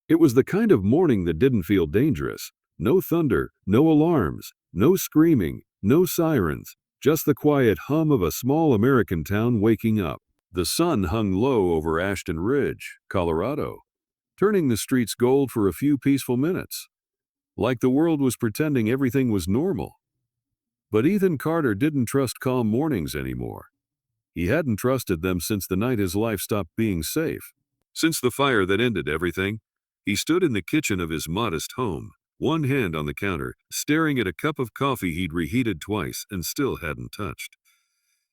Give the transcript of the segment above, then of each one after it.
It was the kind of morning that didn't feel dangerous. No thunder, no alarms, no screaming, no sirens, just the quiet hum of a small American town waking up. The sun hung low over Ashton Ridge, Colorado, turning the streets gold for a few peaceful minutes, like the world was pretending everything was normal. But Ethan Carter didn't trust calm mornings anymore. He hadn't trusted them since the night his life stopped being safe. Since the fire that ended everything, he stood in the kitchen of his modest home, one hand on the counter, staring at a cup of coffee he'd reheated twice and still hadn't touched.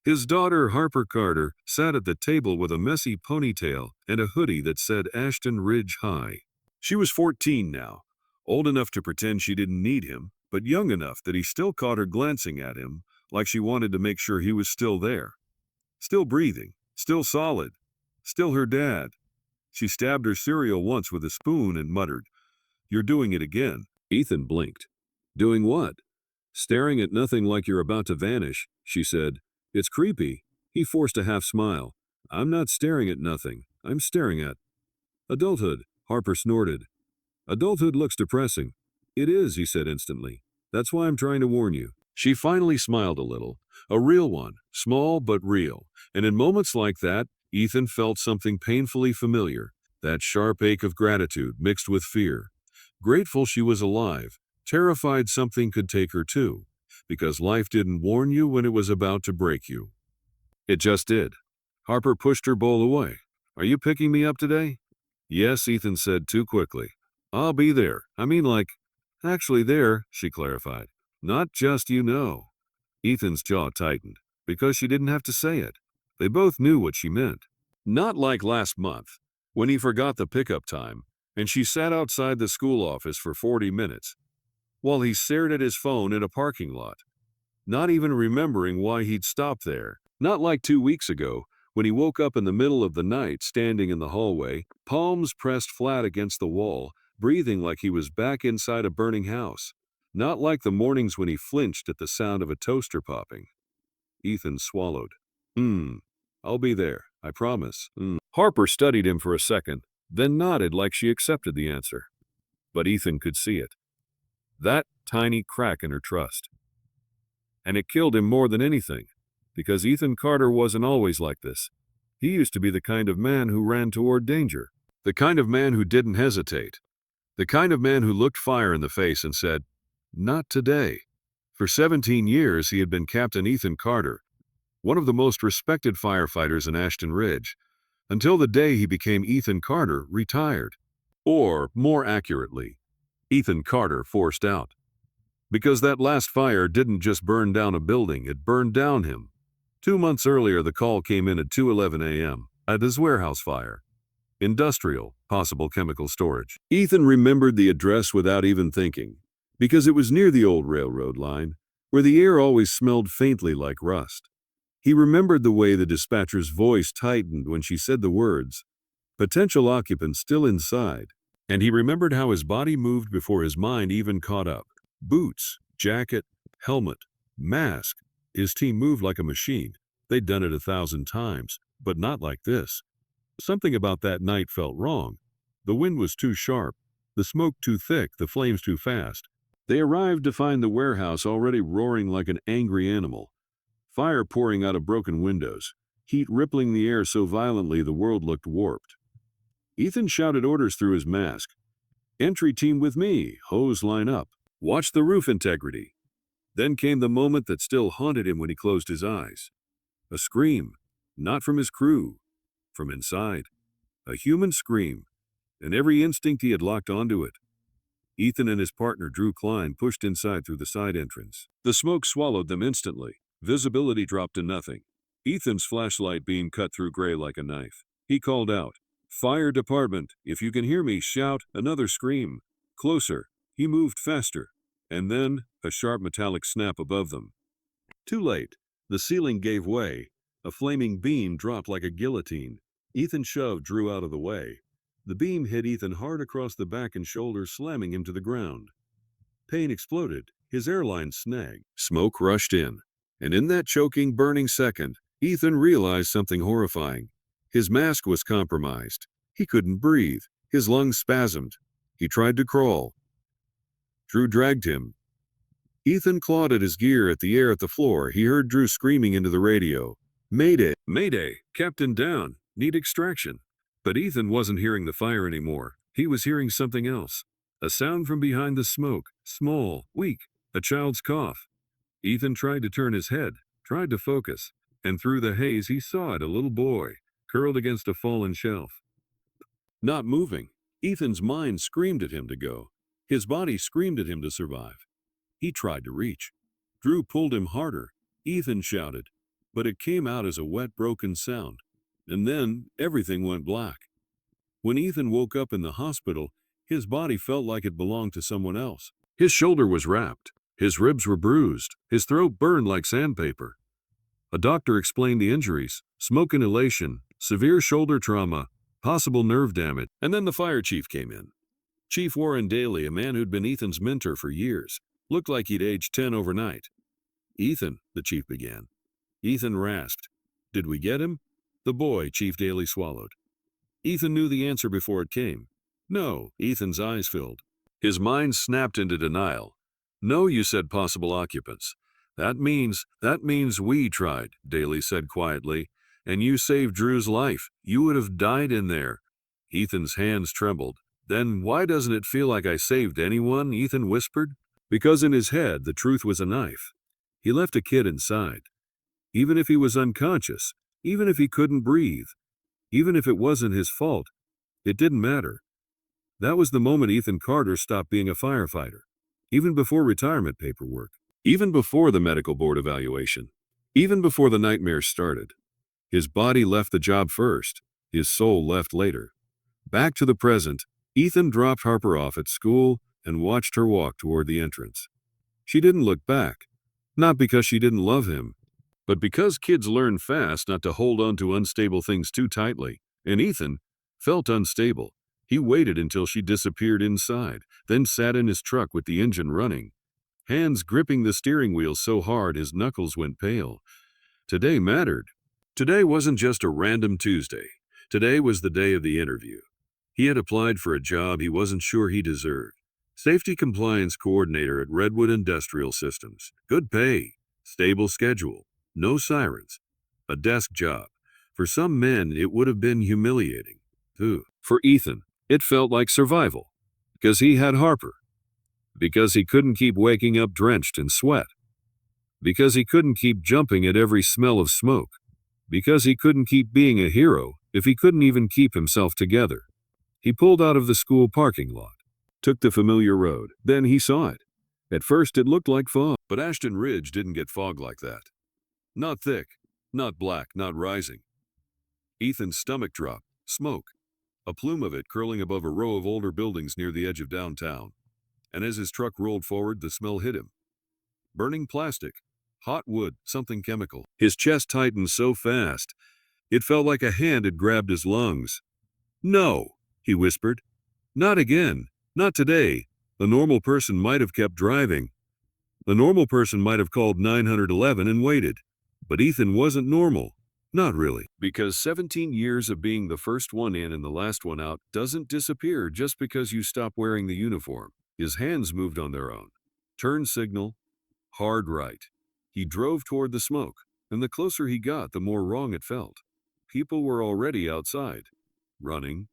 His daughter, Harper Carter, sat at the table with a messy ponytail and a hoodie that said Ashton Ridge High. She was 14 now, old enough to pretend she didn't need him, but young enough that he still caught her glancing at him, like she wanted to make sure he was still there. Still breathing, still solid, still her dad. She stabbed her cereal once with a spoon and muttered, "You're doing it again." Ethan blinked. "Doing what?" "Staring at nothing like you're about to vanish," she said. "It's creepy." He forced a half smile. "I'm not staring at nothing. I'm staring at adulthood," Harper snorted. "Adulthood looks depressing." "It is," he said instantly. "That's why I'm trying to warn you." She finally smiled a little. A real one, small but real. And in moments like that, Ethan felt something painfully familiar, that sharp ache of gratitude mixed with fear. Grateful she was alive, terrified something could take her too, because life didn't warn you when it was about to break you. It just did. Harper pushed her bowl away. "Are you picking me up today?" "Yes," Ethan said too quickly. "I'll be there. I mean, like, actually there," she clarified. "Not just, you know." Ethan's jaw tightened, because she didn't have to say it. They both knew what she meant. Not like last month, when he forgot the pickup time, and she sat outside the school office for 40 minutes, while he stared at his phone in a parking lot, not even remembering why he'd stopped there. Not like 2 weeks ago, when he woke up in the middle of the night standing in the hallway, palms pressed flat against the wall, breathing like he was back inside a burning house. Not like the mornings when he flinched at the sound of a toaster popping. Ethan swallowed. I'll be there, I promise." Harper studied him for a second, then nodded like she accepted the answer. But Ethan could see it. That tiny crack in her trust. And it killed him more than anything, because Ethan Carter wasn't always like this. He used to be the kind of man who ran toward danger, the kind of man who didn't hesitate, the kind of man who looked fire in the face and said, "Not today." For 17 years he had been Captain Ethan Carter, one of the most respected firefighters in Ashton Ridge, until the day he became Ethan Carter, retired. Or, more accurately, Ethan Carter forced out. Because that last fire didn't just burn down a building, it burned down him. 2 months earlier, the call came in at 2:11 a.m. at his warehouse fire. Industrial, possible chemical storage. Ethan remembered the address without even thinking, because it was near the old railroad line, where the air always smelled faintly like rust. He remembered the way the dispatcher's voice tightened when she said the words, "Potential occupants still inside." And he remembered how his body moved before his mind even caught up. Boots, jacket, helmet, mask. His team moved like a machine. They'd done it 1,000 times, but not like this. Something about that night felt wrong. The wind was too sharp, the smoke too thick, the flames too fast. They arrived to find the warehouse already roaring like an angry animal. Fire pouring out of broken windows, heat rippling the air so violently the world looked warped. Ethan shouted orders through his mask. "Entry team with me, hose line up. Watch the roof integrity." Then came the moment that still haunted him when he closed his eyes. A scream, not from his crew, from inside. A human scream, and every instinct he had locked onto it. Ethan and his partner Drew Klein pushed inside through the side entrance. The smoke swallowed them instantly. Visibility dropped to nothing. Ethan's flashlight beam cut through gray like a knife. He called out, "Fire department, if you can hear me, shout." Another scream. Closer. He moved faster. And then, a sharp metallic snap above them. Too late. The ceiling gave way. A flaming beam dropped like a guillotine. Ethan shoved Drew out of the way. The beam hit Ethan hard across the back and shoulders, slamming him to the ground. Pain exploded. His airline snagged. Smoke rushed in. And in that choking, burning second, Ethan realized something horrifying. His mask was compromised. He couldn't breathe. His lungs spasmed. He tried to crawl. Drew dragged him. Ethan clawed at his gear at the air at the floor. He heard Drew screaming into the radio. Mayday! Mayday! Captain down! Need extraction! But Ethan wasn't hearing the fire anymore. He was hearing something else. A sound from behind the smoke. Small, weak. A child's cough. Ethan tried to turn his head, tried to focus, and through the haze he saw it, a little boy, curled against a fallen shelf. Not moving. Ethan's mind screamed at him to go. His body screamed at him to survive. He tried to reach. Drew pulled him harder. Ethan shouted, but it came out as a wet, broken sound. And then everything went black. When Ethan woke up in the hospital, his body felt like it belonged to someone else. His shoulder was wrapped. His ribs were bruised. His throat burned like sandpaper. A doctor explained the injuries: smoke inhalation, severe shoulder trauma, possible nerve damage. And then the fire chief came in. Chief Warren Daly, a man who'd been Ethan's mentor for years, looked like he'd aged 10 overnight. "Ethan," the chief began. Ethan rasped. "Did we get him?" "The boy," Chief Daly swallowed. Ethan knew the answer before it came. "No." Ethan's eyes filled. His mind snapped into denial. "No, you said possible occupants." That means we tried," Daly said quietly. "And you saved Drew's life. You would have died in there." Ethan's hands trembled. "Then why doesn't it feel like I saved anyone?" Ethan whispered. Because in his head, the truth was a knife. He left a kid inside. Even if he was unconscious, even if he couldn't breathe, even if it wasn't his fault, it didn't matter. That was the moment Ethan Carter stopped being a firefighter. Even before retirement paperwork. Even before the medical board evaluation. Even before the nightmares started. His body left the job first. His soul left later. Back to the present, Ethan dropped Harper off at school and watched her walk toward the entrance. She didn't look back. Not because she didn't love him, but because kids learn fast not to hold on to unstable things too tightly. And Ethan felt unstable. He waited until she disappeared inside, then sat in his truck with the engine running, hands gripping the steering wheel so hard his knuckles went pale. Today mattered. Today wasn't just a random Tuesday. Today was the day of the interview. He had applied for a job he wasn't sure he deserved. Safety Compliance Coordinator at Redwood Industrial Systems. Good pay. Stable schedule. No sirens. A desk job. For some men, it would have been humiliating. For Ethan, it felt like survival. Because he had Harper. Because he couldn't keep waking up drenched in sweat. Because he couldn't keep jumping at every smell of smoke. Because he couldn't keep being a hero if he couldn't even keep himself together. He pulled out of the school parking lot, took the familiar road. Then he saw it. At first it looked like fog, but Ashton Ridge didn't get fog like that. Not thick, not black, not rising. Ethan's stomach dropped. Smoke. A plume of it curling above a row of older buildings near the edge of downtown. And as his truck rolled forward, the smell hit him. Burning plastic. Hot wood, something chemical. His chest tightened so fast, it felt like a hand had grabbed his lungs. "No," he whispered. "Not again. Not today." The normal person might have kept driving. The normal person might have called 911 and waited. But Ethan wasn't normal. Not really. Because 17 years of being the first one in and the last one out doesn't disappear just because you stop wearing the uniform. His hands moved on their own. Turn signal. Hard right. He drove toward the smoke, and the closer he got, the more wrong it felt. People were already outside. Running.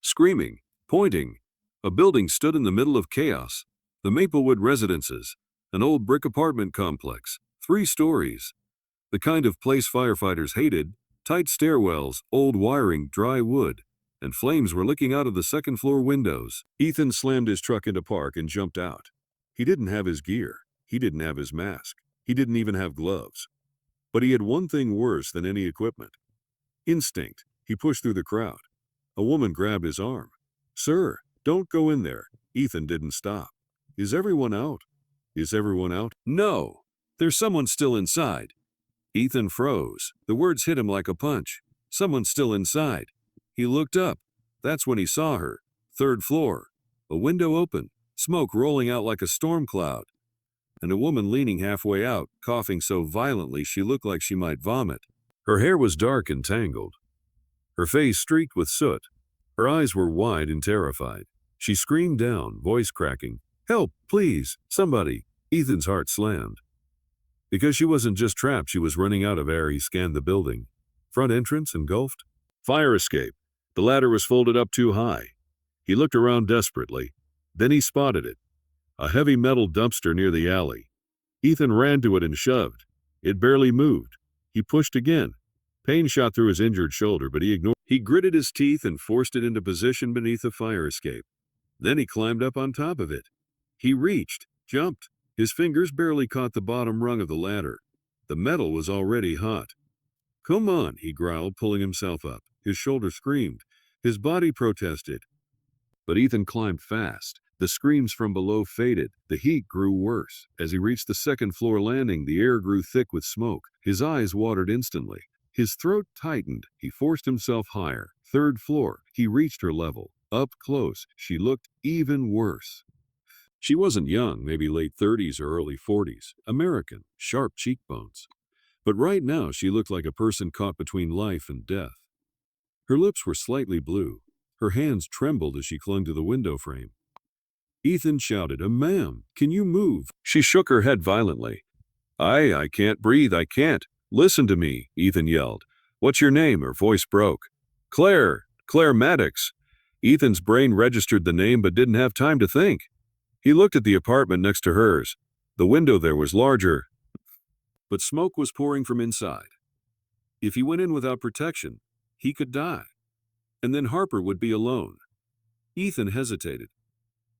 Screaming. Pointing. A building stood in the middle of chaos. The Maplewood Residences. An old brick apartment complex. 3 stories. The kind of place firefighters hated. Tight stairwells, old wiring, dry wood. And flames were licking out of the second-floor windows. Ethan slammed his truck into park and jumped out. He didn't have his gear. He didn't have his mask. He didn't even have gloves. But he had one thing worse than any equipment. Instinct. He pushed through the crowd. A woman grabbed his arm. "Sir, don't go in there." Ethan didn't stop. "Is everyone out? Is everyone out?" "No. There's someone still inside." Ethan froze. The words hit him like a punch. Someone still inside. He looked up. That's when he saw her. 3rd floor. A window open. Smoke rolling out like a storm cloud. And a woman leaning halfway out, coughing so violently she looked like she might vomit. Her hair was dark and tangled. Her face streaked with soot. Her eyes were wide and terrified. She screamed down, voice cracking, "Help, please, somebody!" Ethan's heart slammed. Because she wasn't just trapped, she was running out of air. He scanned the building. Front entrance engulfed. Fire escape. The ladder was folded up too high. He looked around desperately. Then he spotted it. A heavy metal dumpster near the alley. Ethan ran to it and shoved. It barely moved. He pushed again. Pain shot through his injured shoulder, but he ignored. He gritted his teeth and forced it into position beneath the fire escape. Then he climbed up on top of it. He reached, jumped. His fingers barely caught the bottom rung of the ladder. The metal was already hot. "Come on," he growled, pulling himself up. His shoulder screamed. His body protested. But Ethan climbed fast. The screams from below faded. The heat grew worse. As he reached the second-floor landing, the air grew thick with smoke. His eyes watered instantly. His throat tightened. He forced himself higher. Third floor. He reached her level. Up close, she looked even worse. She wasn't young, maybe late 30s or early 40s. American, sharp cheekbones. But right now, she looked like a person caught between life and death. Her lips were slightly blue. Her hands trembled as she clung to the window frame. Ethan shouted, "Ma'am, can you move?" She shook her head violently. I can't breathe, I can't. "Listen to me," Ethan yelled. "What's your name?" Her voice broke. Claire Maddox." Ethan's brain registered the name but didn't have time to think. He looked at the apartment next to hers. The window there was larger, but smoke was pouring from inside. If he went in without protection, he could die. And then Harper would be alone. Ethan hesitated.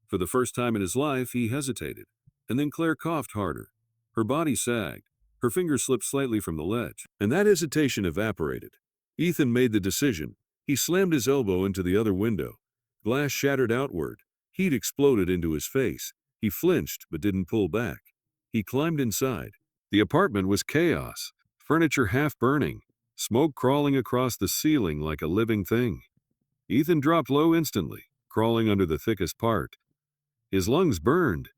For the first time in his life, he hesitated. And then Claire coughed harder. Her body sagged. Her fingers slipped slightly from the ledge. And that hesitation evaporated. Ethan made the decision. He slammed his elbow into the other window. Glass shattered outward. Heat exploded into his face. He flinched but didn't pull back. He climbed inside. The apartment was chaos. Furniture half burning. Smoke crawling across the ceiling like a living thing. Ethan dropped low instantly, crawling under the thickest part. His lungs burned.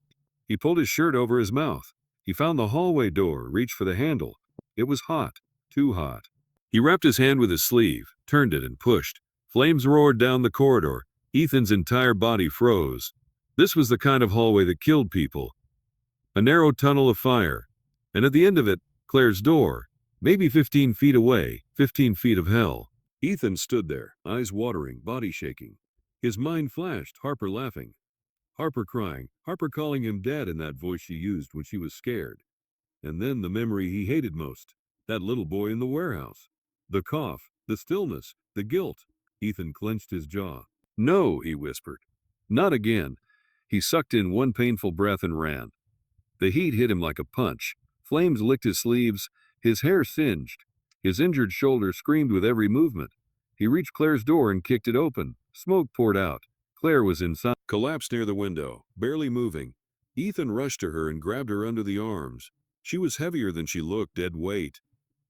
He pulled his shirt over his mouth. He found the hallway door, reached for the handle. It was hot, too hot. He wrapped his hand with his sleeve, turned it and pushed. Flames roared down the corridor. Ethan's entire body froze. This was the kind of hallway that killed people. A narrow tunnel of fire. And at the end of it, Claire's door. Maybe 15 feet away, 15 feet of hell. Ethan stood there, eyes watering, body shaking. His mind flashed, Harper laughing. Harper crying, Harper calling him dad in that voice she used when she was scared. And then the memory he hated most, that little boy in the warehouse. The cough, the stillness, the guilt. Ethan clenched his jaw. "No," he whispered. "Not again." He sucked in one painful breath and ran. The heat hit him like a punch. Flames licked his sleeves. His hair singed. His injured shoulder screamed with every movement. He reached Claire's door and kicked it open. Smoke poured out. Claire was inside, collapsed near the window, barely moving. Ethan rushed to her and grabbed her under the arms. She was heavier than she looked, dead weight.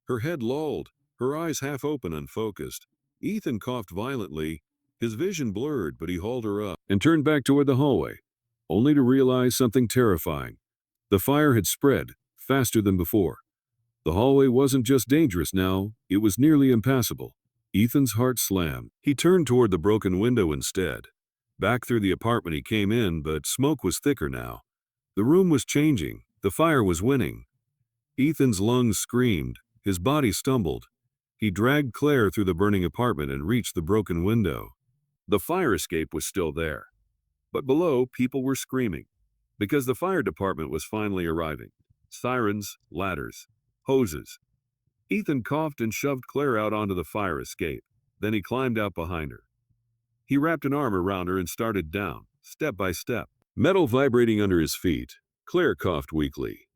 Her head lolled, her eyes half open, unfocused. Ethan coughed violently. His vision blurred, but he hauled her up and turned back toward the hallway, only to realize something terrifying. The fire had spread, faster than before. The hallway wasn't just dangerous now, it was nearly impassable. Ethan's heart slammed. He turned toward the broken window instead. Back through the apartment he came in, but smoke was thicker now. The room was changing. The fire was winning. Ethan's lungs screamed. His body stumbled. He dragged Claire through the burning apartment and reached the broken window. The fire escape was still there. But below, people were screaming. Because the fire department was finally arriving. Sirens, ladders, hoses. Ethan coughed and shoved Claire out onto the fire escape. Then he climbed out behind her. He wrapped an arm around her and started down, step by step. Metal vibrating under his feet. Claire coughed weakly.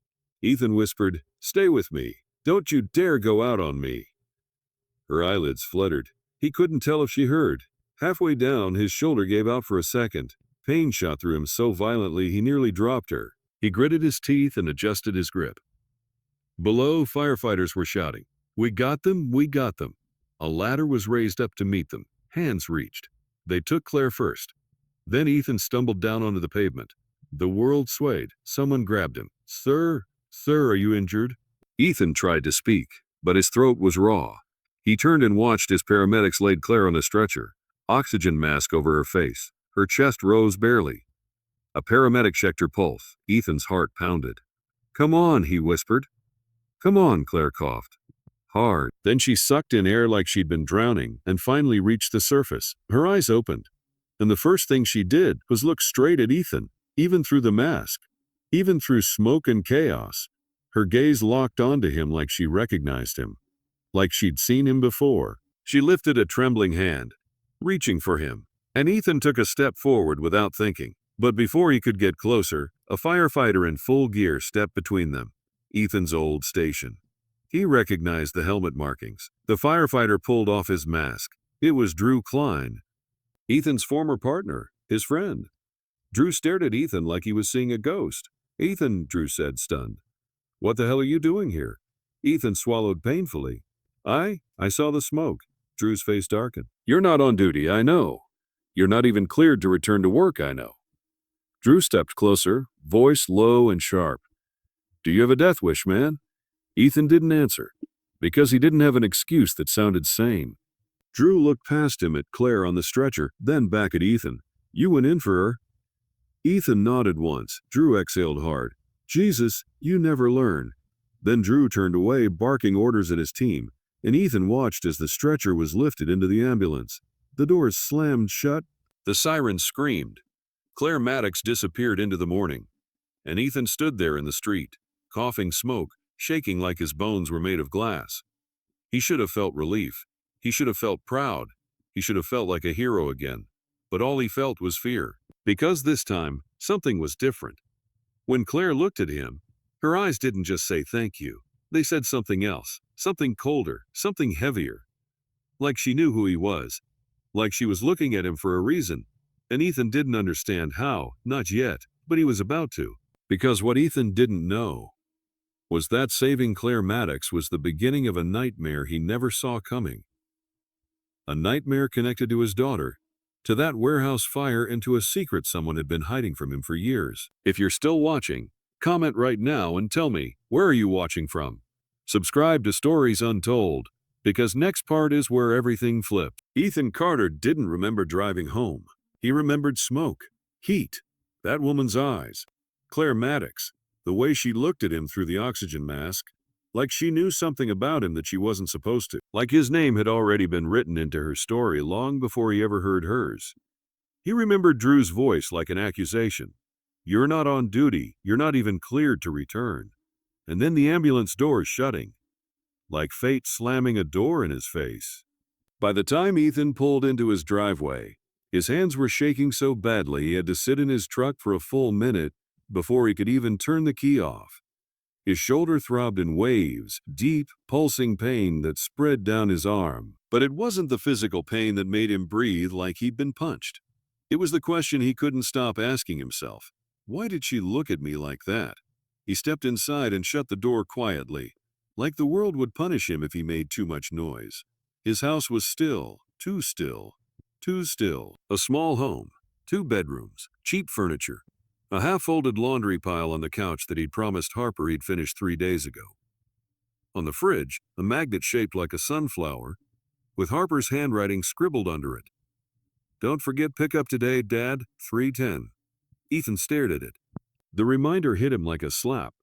Ethan whispered, "Stay with me. Don't you dare go out on me." Her eyelids fluttered. He couldn't tell if she heard. Halfway down, his shoulder gave out for a second. Pain shot through him so violently he nearly dropped her. He gritted his teeth and adjusted his grip. Below, firefighters were shouting, "We got them, we got them." A ladder was raised up to meet them. Hands reached. They took Claire first. Then Ethan stumbled down onto the pavement. The world swayed. Someone grabbed him. Sir, are you injured?" Ethan tried to speak, but his throat was raw. He turned and watched as paramedics laid Claire on a stretcher. oxygen mask over her face. Her chest rose barely. A paramedic checked her pulse. Ethan's heart pounded. "Come on," he whispered. "Come on," Claire coughed. Hard. Then she sucked in air like she'd been drowning and finally reached the surface. Her eyes opened, and the first thing she did was look straight at Ethan, even through the mask, even through smoke and chaos. Her gaze locked onto him like she recognized him, like she'd seen him before. She lifted a trembling hand, reaching for him, and Ethan took a step forward without thinking. But before he could get closer, a firefighter in full gear stepped between them. Ethan's old station. He recognized the helmet markings. The firefighter pulled off his mask. It was Drew Klein, Ethan's former partner, his friend. Drew stared at Ethan like he was seeing a ghost. "Ethan," Drew said, stunned. "What the hell are you doing here?" Ethan swallowed painfully. I saw the smoke." Drew's face darkened. "You're not on duty, I know. You're not even cleared to return to work, I know." Drew stepped closer, voice low and sharp. "Do you have a death wish, man?" Ethan didn't answer, because he didn't have an excuse that sounded sane. Drew looked past him at Claire on the stretcher, then back at Ethan. "You went in for her?" Ethan nodded once. Drew exhaled hard. "Jesus, you never learn." Then Drew turned away, barking orders at his team, and Ethan watched as the stretcher was lifted into the ambulance. The doors slammed shut. The siren screamed. Claire Maddox disappeared into the morning, and Ethan stood there in the street, coughing smoke, shaking like his bones were made of glass. He should have felt relief. He should have felt proud. He should have felt like a hero again. But all he felt was fear. Because this time, something was different. When Claire looked at him, her eyes didn't just say thank you. They said something else, something colder, something heavier. Like she knew who he was. Like she was looking at him for a reason. And Ethan didn't understand how, not yet, but he was about to. Because what Ethan didn't know was that saving Claire Maddox was the beginning of a nightmare he never saw coming. A nightmare connected to his daughter, to that warehouse fire, and to a secret someone had been hiding from him for years. If you're still watching, comment right now and tell me, where are you watching from? Subscribe to Stories Untold, because next part is where everything flipped. Ethan Carter didn't remember driving home. He remembered smoke, heat, that woman's eyes, Claire Maddox, the way she looked at him through the oxygen mask, like she knew something about him that she wasn't supposed to, like his name had already been written into her story long before he ever heard hers. He remembered Drew's voice like an accusation. "You're not on duty, you're not even cleared to return." And then the ambulance doors shutting, like fate slamming a door in his face. By the time Ethan pulled into his driveway, his hands were shaking so badly he had to sit in his truck for a full minute before he could even turn the key off. His shoulder throbbed in waves, deep, pulsing pain that spread down his arm. But it wasn't the physical pain that made him breathe like he'd been punched. It was the question he couldn't stop asking himself. Why did she look at me like that? He stepped inside and shut the door quietly, like the world would punish him if he made too much noise. His house was still, too still, too still. A small home, 2 bedrooms, cheap furniture, a half-folded laundry pile on the couch that he'd promised Harper he'd finished 3 days ago. On the fridge, a magnet shaped like a sunflower, with Harper's handwriting scribbled under it. "Don't forget pickup today, Dad, 3:10. Ethan stared at it. The reminder hit him like a slap.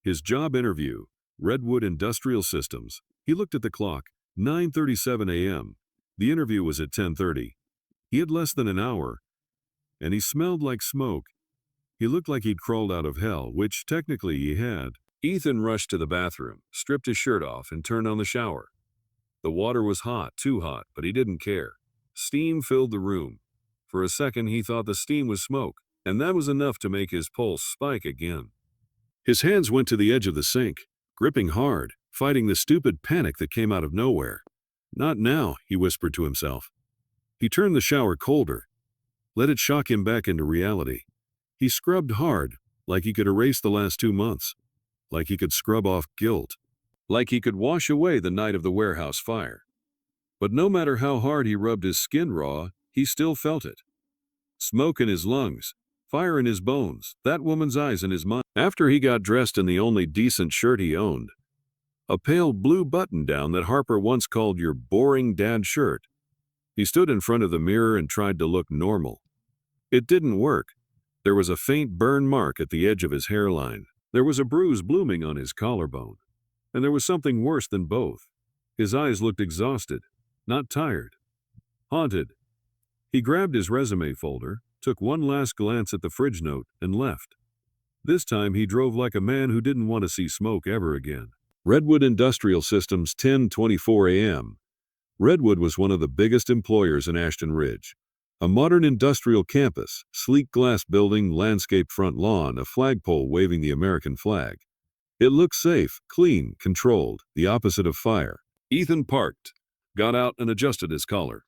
His job interview, Redwood Industrial Systems. He looked at the clock, 9:37 a.m. The interview was at 10:30. He had less than an hour, and he smelled like smoke. He looked like he'd crawled out of hell, which technically he had. Ethan rushed to the bathroom, stripped his shirt off, and turned on the shower. The water was hot, too hot, but he didn't care. Steam filled the room. For a second he thought the steam was smoke, and that was enough to make his pulse spike again. His hands went to the edge of the sink, gripping hard, fighting the stupid panic that came out of nowhere. "Not now," he whispered to himself. He turned the shower colder. Let it shock him back into reality. He scrubbed hard, like he could erase the last 2 months, like he could scrub off guilt, like he could wash away the night of the warehouse fire. But no matter how hard he rubbed his skin raw, he still felt it. Smoke in his lungs, fire in his bones, that woman's eyes in his mind. After he got dressed in the only decent shirt he owned, a pale blue button-down that Harper once called your boring dad shirt, He stood in front of the mirror and tried to look normal. It didn't work. There was a faint burn mark at the edge of his hairline. There was a bruise blooming on his collarbone. And there was something worse than both. His eyes looked exhausted, not tired, haunted. He grabbed his resume folder, took one last glance at the fridge note, and left. This time he drove like a man who didn't want to see smoke ever again. Redwood Industrial Systems, 10:24 a.m. Redwood was one of the biggest employers in Ashton Ridge. A modern industrial campus, sleek glass building, landscape front lawn, a flagpole waving the American flag. It looked safe, clean, controlled, the opposite of fire. Ethan parked, got out and adjusted his collar.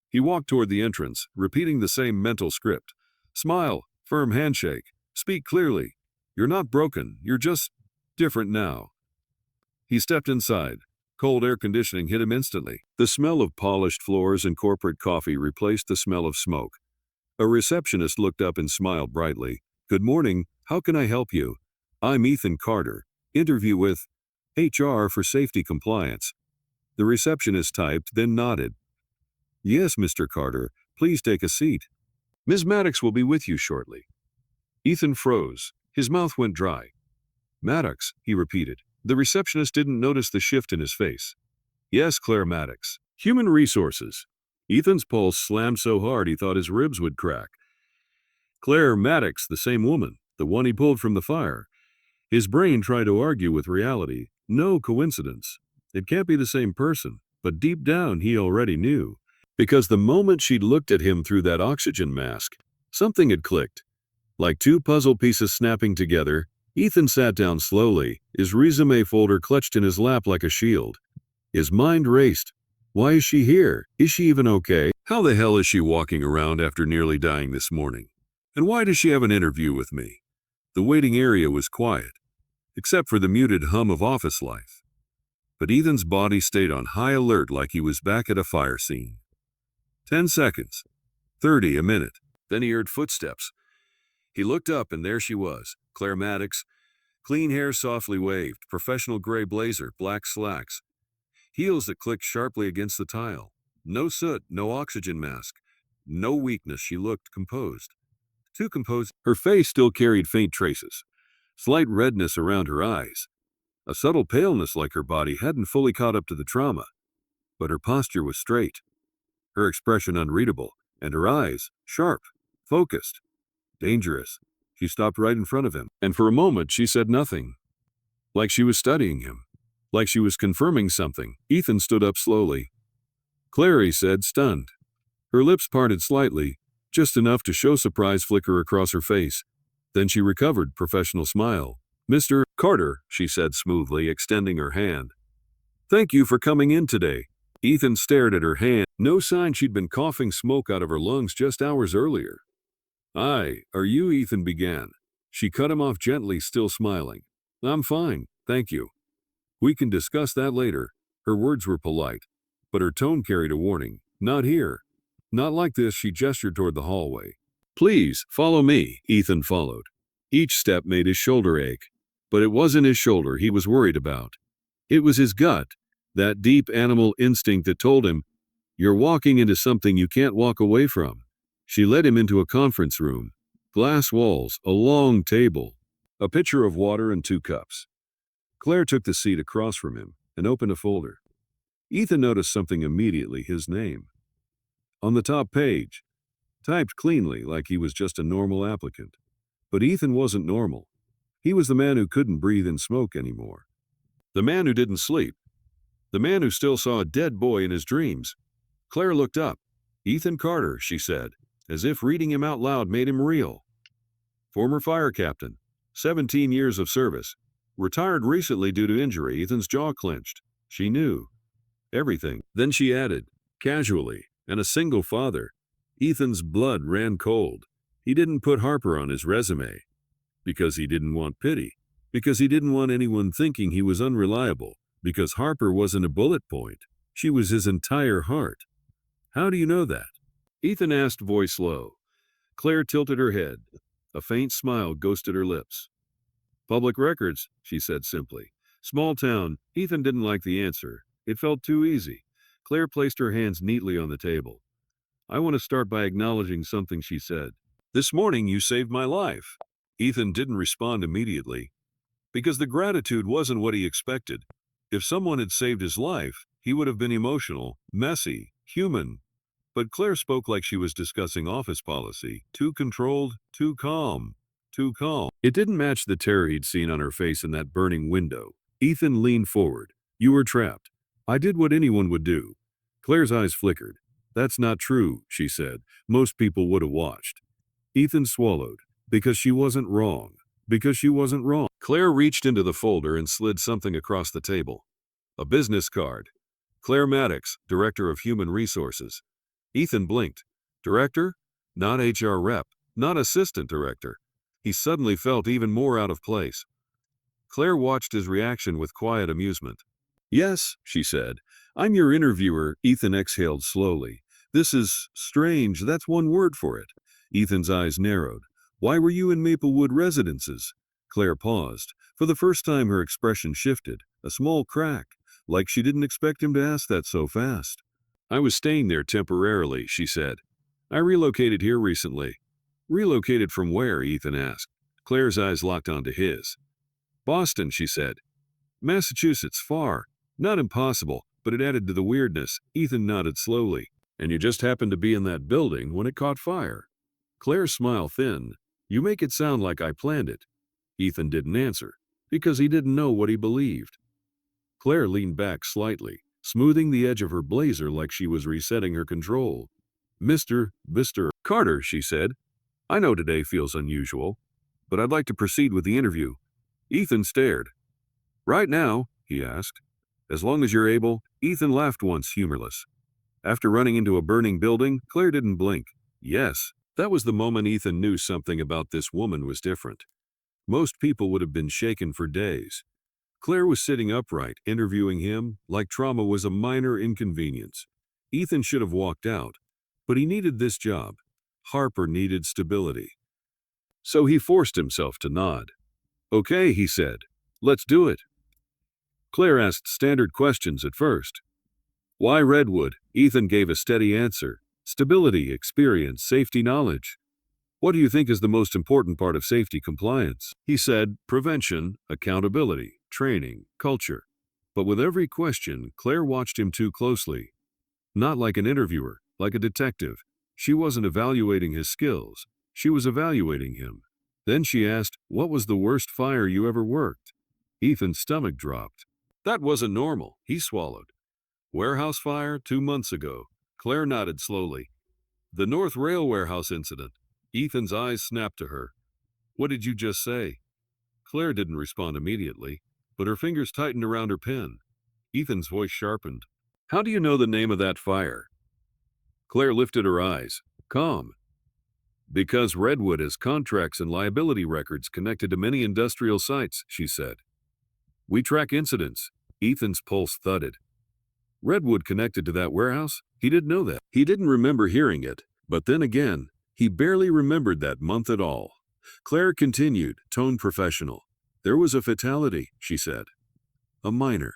He walked toward the entrance, repeating the same mental script. Smile, firm handshake, speak clearly. You're not broken, you're just different now. He stepped inside. Cold air conditioning hit him instantly. The smell of polished floors and corporate coffee replaced the smell of smoke. A receptionist looked up and smiled brightly. Good morning, how can I help you? I'm Ethan Carter. Interview with HR for safety compliance. The receptionist typed, then nodded. Yes, Mr. Carter, please take a seat. Ms. Maddox will be with you shortly. Ethan froze. His mouth went dry. Maddox, he repeated. The receptionist didn't notice the shift in his face. Yes, Claire Maddox. Human resources. Ethan's pulse slammed so hard he thought his ribs would crack. Claire Maddox, the same woman, the one he pulled from the fire. His brain tried to argue with reality. No coincidence. It can't be the same person, but deep down he already knew. Because the moment she'd looked at him through that oxygen mask, something had clicked. Like two puzzle pieces snapping together, Ethan sat down slowly, his resume folder clutched in his lap like a shield. His mind raced. Why is she here? Is she even okay? How the hell is she walking around after nearly dying this morning? And why does she have an interview with me? The waiting area was quiet, except for the muted hum of office life. But Ethan's body stayed on high alert like he was back at a fire scene. 10 seconds. 30, a minute. Then he heard footsteps. He looked up and there she was, Claire Maddox. Clean hair softly waved, professional gray blazer, black slacks. Heels that clicked sharply against the tile. No soot, no oxygen mask. No weakness, she looked composed. Too composed. Her face still carried faint traces. Slight redness around her eyes. A subtle paleness like her body hadn't fully caught up to the trauma. But her posture was straight. Her expression unreadable. And her eyes, sharp, focused. Dangerous. She stopped right in front of him. And for a moment she said nothing. Like she was studying him. Like she was confirming something. Ethan stood up slowly. Claire, he said, stunned. Her lips parted slightly, just enough to show surprise flicker across her face. Then she recovered, professional smile. Mr. Carter, she said smoothly, extending her hand. Thank you for coming in today. Ethan stared at her hand. No sign she'd been coughing smoke out of her lungs just hours earlier. Aye, are you? Ethan began. She cut him off gently, still smiling. I'm fine, thank you. We can discuss that later. Her words were polite, but her tone carried a warning. Not here. Not like this. She gestured toward the hallway. Please, follow me. Ethan followed. Each step made his shoulder ache, but it wasn't his shoulder he was worried about. It was his gut, that deep animal instinct that told him, you're walking into something you can't walk away from. She led him into a conference room. Glass walls, a long table, a pitcher of water and 2 cups. Claire took the seat across from him and opened a folder. Ethan noticed something immediately, his name. On the top page, typed cleanly like he was just a normal applicant. But Ethan wasn't normal. He was the man who couldn't breathe in smoke anymore. The man who didn't sleep. The man who still saw a dead boy in his dreams. Claire looked up. Ethan Carter, she said, as if reading him out loud made him real. Former fire captain, 17 years of service. Retired recently due to injury. Ethan's jaw clenched. She knew everything. Then she added, casually, and a single father. Ethan's blood ran cold. He didn't put Harper on his resume. Because he didn't want pity. Because he didn't want anyone thinking he was unreliable. Because Harper wasn't a bullet point. She was his entire heart. How do you know that? Ethan asked, voice low. Claire tilted her head. A faint smile ghosted her lips. Public records, she said simply. Small town. Ethan didn't like the answer. It felt too easy. Claire placed her hands neatly on the table. I want to start by acknowledging something she said. This morning you saved my life. Ethan didn't respond immediately, because the gratitude wasn't what he expected. If someone had saved his life, he would have been emotional, messy, human. But Claire spoke like she was discussing office policy. Too controlled, too calm, too calm. It didn't match the terror he'd seen on her face in that burning window. Ethan leaned forward. You were trapped. I did what anyone would do. Claire's eyes flickered. That's not true, she said. Most people would have watched. Ethan swallowed. Because she wasn't wrong. Because she wasn't wrong. Claire reached into the folder and slid something across the table. A business card. Claire Maddox, Director of Human Resources. Ethan blinked. Director? Not HR rep, not assistant director. He suddenly felt even more out of place. Claire watched his reaction with quiet amusement. Yes, she said. I'm your interviewer. Ethan exhaled slowly. This is strange. That's one word for it. Ethan's eyes narrowed. Why were you in Maplewood Residences? Claire paused. For the first time her expression shifted, a small crack, like she didn't expect him to ask that so fast. I was staying there temporarily, she said. I relocated here recently. Relocated from where? Ethan asked. Claire's eyes locked onto his. Boston, she said. Massachusetts, far. Not impossible, but it added to the weirdness. Ethan nodded slowly. And you just happened to be in that building when it caught fire. Claire's smile thinned. You make it sound like I planned it. Ethan didn't answer, because he didn't know what he believed. Claire leaned back slightly, smoothing the edge of her blazer like she was resetting her control. Mr. Carter, she said. I know today feels unusual, but I'd like to proceed with the interview. Ethan stared. Right now, he asked. As long as you're able. Ethan laughed once, humorless. After running into a burning building, Claire didn't blink. Yes, that was the moment Ethan knew something about this woman was different. Most people would have been shaken for days. Claire was sitting upright, interviewing him, like trauma was a minor inconvenience. Ethan should have walked out, but he needed this job. Harper needed stability. So he forced himself to nod. Okay, he said. Let's do it. Claire asked standard questions at first. Why Redwood? Ethan gave a steady answer. Stability, experience, safety knowledge. What do you think is the most important part of safety compliance? He said, prevention, accountability, training, culture. But with every question, Claire watched him too closely. Not like an interviewer, like a detective. She wasn't evaluating his skills. She was evaluating him. Then she asked, what was the worst fire you ever worked? Ethan's stomach dropped. That wasn't normal, he swallowed. Warehouse fire 2 months ago. Claire nodded slowly. The North Rail warehouse incident. Ethan's eyes snapped to her. What did you just say? Claire didn't respond immediately, but her fingers tightened around her pen. Ethan's voice sharpened. How do you know the name of that fire? Claire lifted her eyes. Calm. Because Redwood has contracts and liability records connected to many industrial sites, she said. We track incidents. Ethan's pulse thudded. Redwood connected to that warehouse? He didn't know that. He didn't remember hearing it, but then again, he barely remembered that month at all. Claire continued, tone professional. There was a fatality, she said. A minor.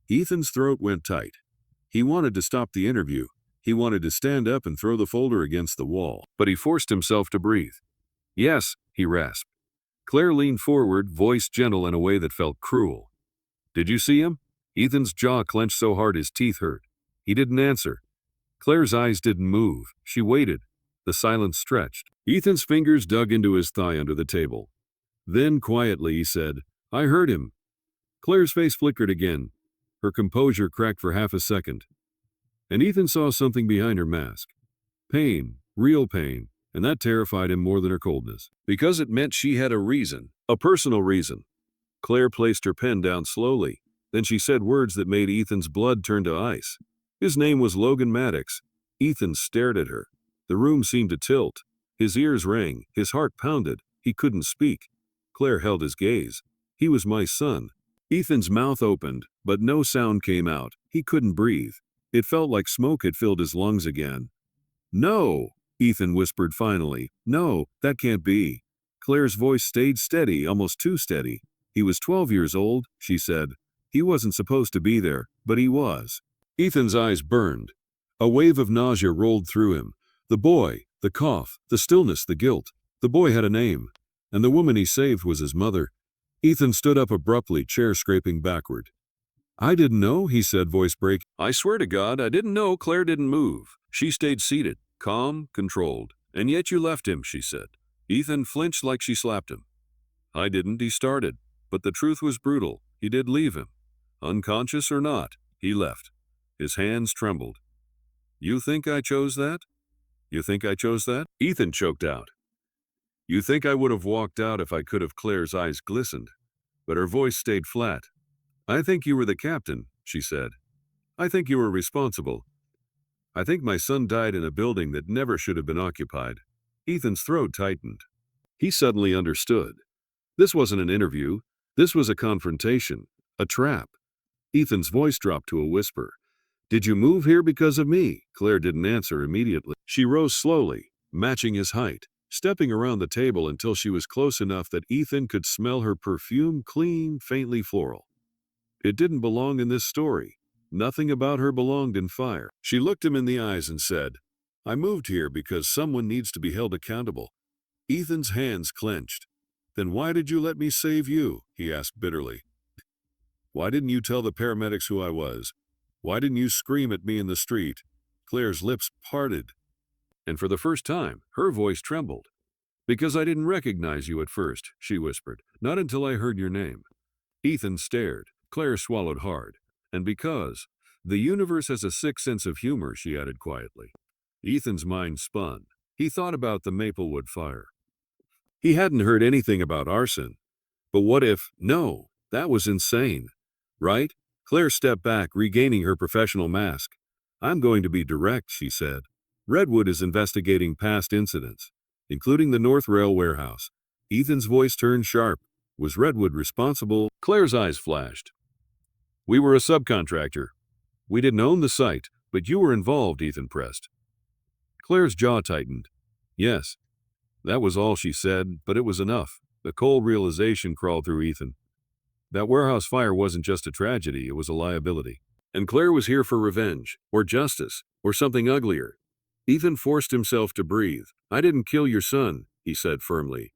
Ethan's throat went tight. He wanted to stop the interview. He wanted to stand up and throw the folder against the wall, but he forced himself to breathe. Yes, he rasped. Claire leaned forward, voice gentle in a way that felt cruel. Did you see him? Ethan's jaw clenched so hard his teeth hurt. He didn't answer. Claire's eyes didn't move. She waited. The silence stretched. Ethan's fingers dug into his thigh under the table. Then, quietly, he said, I heard him. Claire's face flickered again. Her composure cracked for half a second. And Ethan saw something behind her mask. Pain, real pain, and that terrified him more than her coldness. Because it meant she had a reason, a personal reason. Claire placed her pen down slowly. Then she said words that made Ethan's blood turn to ice. His name was Logan Maddox. Ethan stared at her. The room seemed to tilt. His ears rang. His heart pounded. He couldn't speak. Claire held his gaze. He was my son. Ethan's mouth opened, but no sound came out. He couldn't breathe. It felt like smoke had filled his lungs again. No, Ethan whispered finally. No, that can't be. Claire's voice stayed steady, almost too steady. He was 12 years old, she said. He wasn't supposed to be there, but he was. Ethan's eyes burned. A wave of nausea rolled through him. The boy, the cough, the stillness, the guilt. The boy had a name, and the woman he saved was his mother. Ethan stood up abruptly, chair scraping backward. "I didn't know," he said, voice breaking. "I swear to God, I didn't know." Claire didn't move. She stayed seated, calm, controlled. "And yet you left him," she said. Ethan flinched like she slapped him. "I didn't," he started. But the truth was brutal. He did leave him. Unconscious or not, he left. His hands trembled. "You think I chose that? You think I chose that?" Ethan choked out. "You think I would have walked out if I could have?" Claire's eyes glistened, but her voice stayed flat. "I think you were the captain," she said. "I think you were responsible. I think my son died in a building that never should have been occupied." Ethan's throat tightened. He suddenly understood. This wasn't an interview. This was a confrontation, a trap. Ethan's voice dropped to a whisper. "Did you move here because of me?" Claire didn't answer immediately. She rose slowly, matching his height, stepping around the table until she was close enough that Ethan could smell her perfume, clean, faintly floral. It didn't belong in this story. Nothing about her belonged in fire. She looked him in the eyes and said, "I moved here because someone needs to be held accountable." Ethan's hands clenched. "Then why did you let me save you?" he asked bitterly. "Why didn't you tell the paramedics who I was? Why didn't you scream at me in the street?" Claire's lips parted, and for the first time, her voice trembled. "Because I didn't recognize you at first," she whispered. "Not until I heard your name." Ethan stared. Claire swallowed hard. "And because the universe has a sick sense of humor," she added quietly. Ethan's mind spun. He thought about the Maplewood fire. He hadn't heard anything about arson. But what if? No, that was insane. Right? Claire stepped back, regaining her professional mask. "I'm going to be direct," she said. "Redwood is investigating past incidents, including the North Rail warehouse." Ethan's voice turned sharp. "Was Redwood responsible?" Claire's eyes flashed. "We were a subcontractor. We didn't own the site, but you were involved," Ethan pressed. Claire's jaw tightened. "Yes." That was all she said, but it was enough. The cold realization crawled through Ethan. That warehouse fire wasn't just a tragedy, it was a liability. And Claire was here for revenge, or justice, or something uglier. Ethan forced himself to breathe. "I didn't kill your son," he said firmly.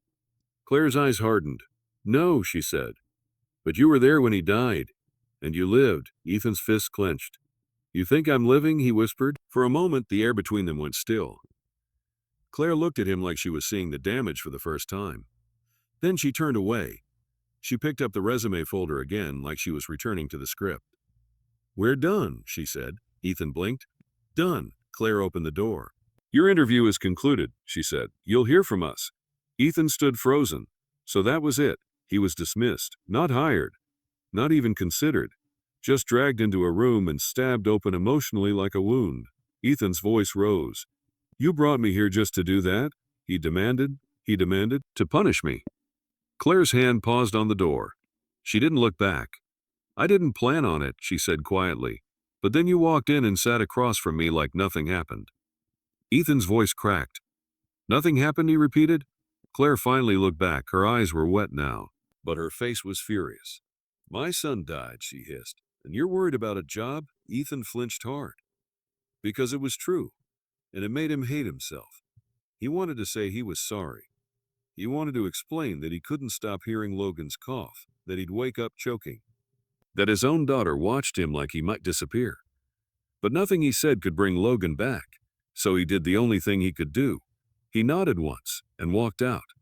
Claire's eyes hardened. "No," she said. "But you were there when he died. And you lived." Ethan's fists clenched. "You think I'm living?" he whispered. For a moment, the air between them went still. Claire looked at him like she was seeing the damage for the first time. Then she turned away. She picked up the resume folder again like she was returning to the script. "We're done," she said. Ethan blinked. "Done." Claire opened the door. "Your interview is concluded," she said. "You'll hear from us." Ethan stood frozen. So that was it. He was dismissed, not hired, not even considered, just dragged into a room and stabbed open emotionally like a wound. Ethan's voice rose. "You brought me here just to do that?" He demanded. "To punish me." Claire's hand paused on the door. She didn't look back. "I didn't plan on it," she said quietly. "But then you walked in and sat across from me like nothing happened." Ethan's voice cracked. "Nothing happened," he repeated. Claire finally looked back. Her eyes were wet now, but her face was furious. "My son died," she hissed. "And you're worried about a job?" Ethan flinched hard. Because it was true, and it made him hate himself. He wanted to say he was sorry. He wanted to explain that he couldn't stop hearing Logan's cough, that he'd wake up choking, that his own daughter watched him like he might disappear. But nothing he said could bring Logan back, so he did the only thing he could do. He nodded once and walked out.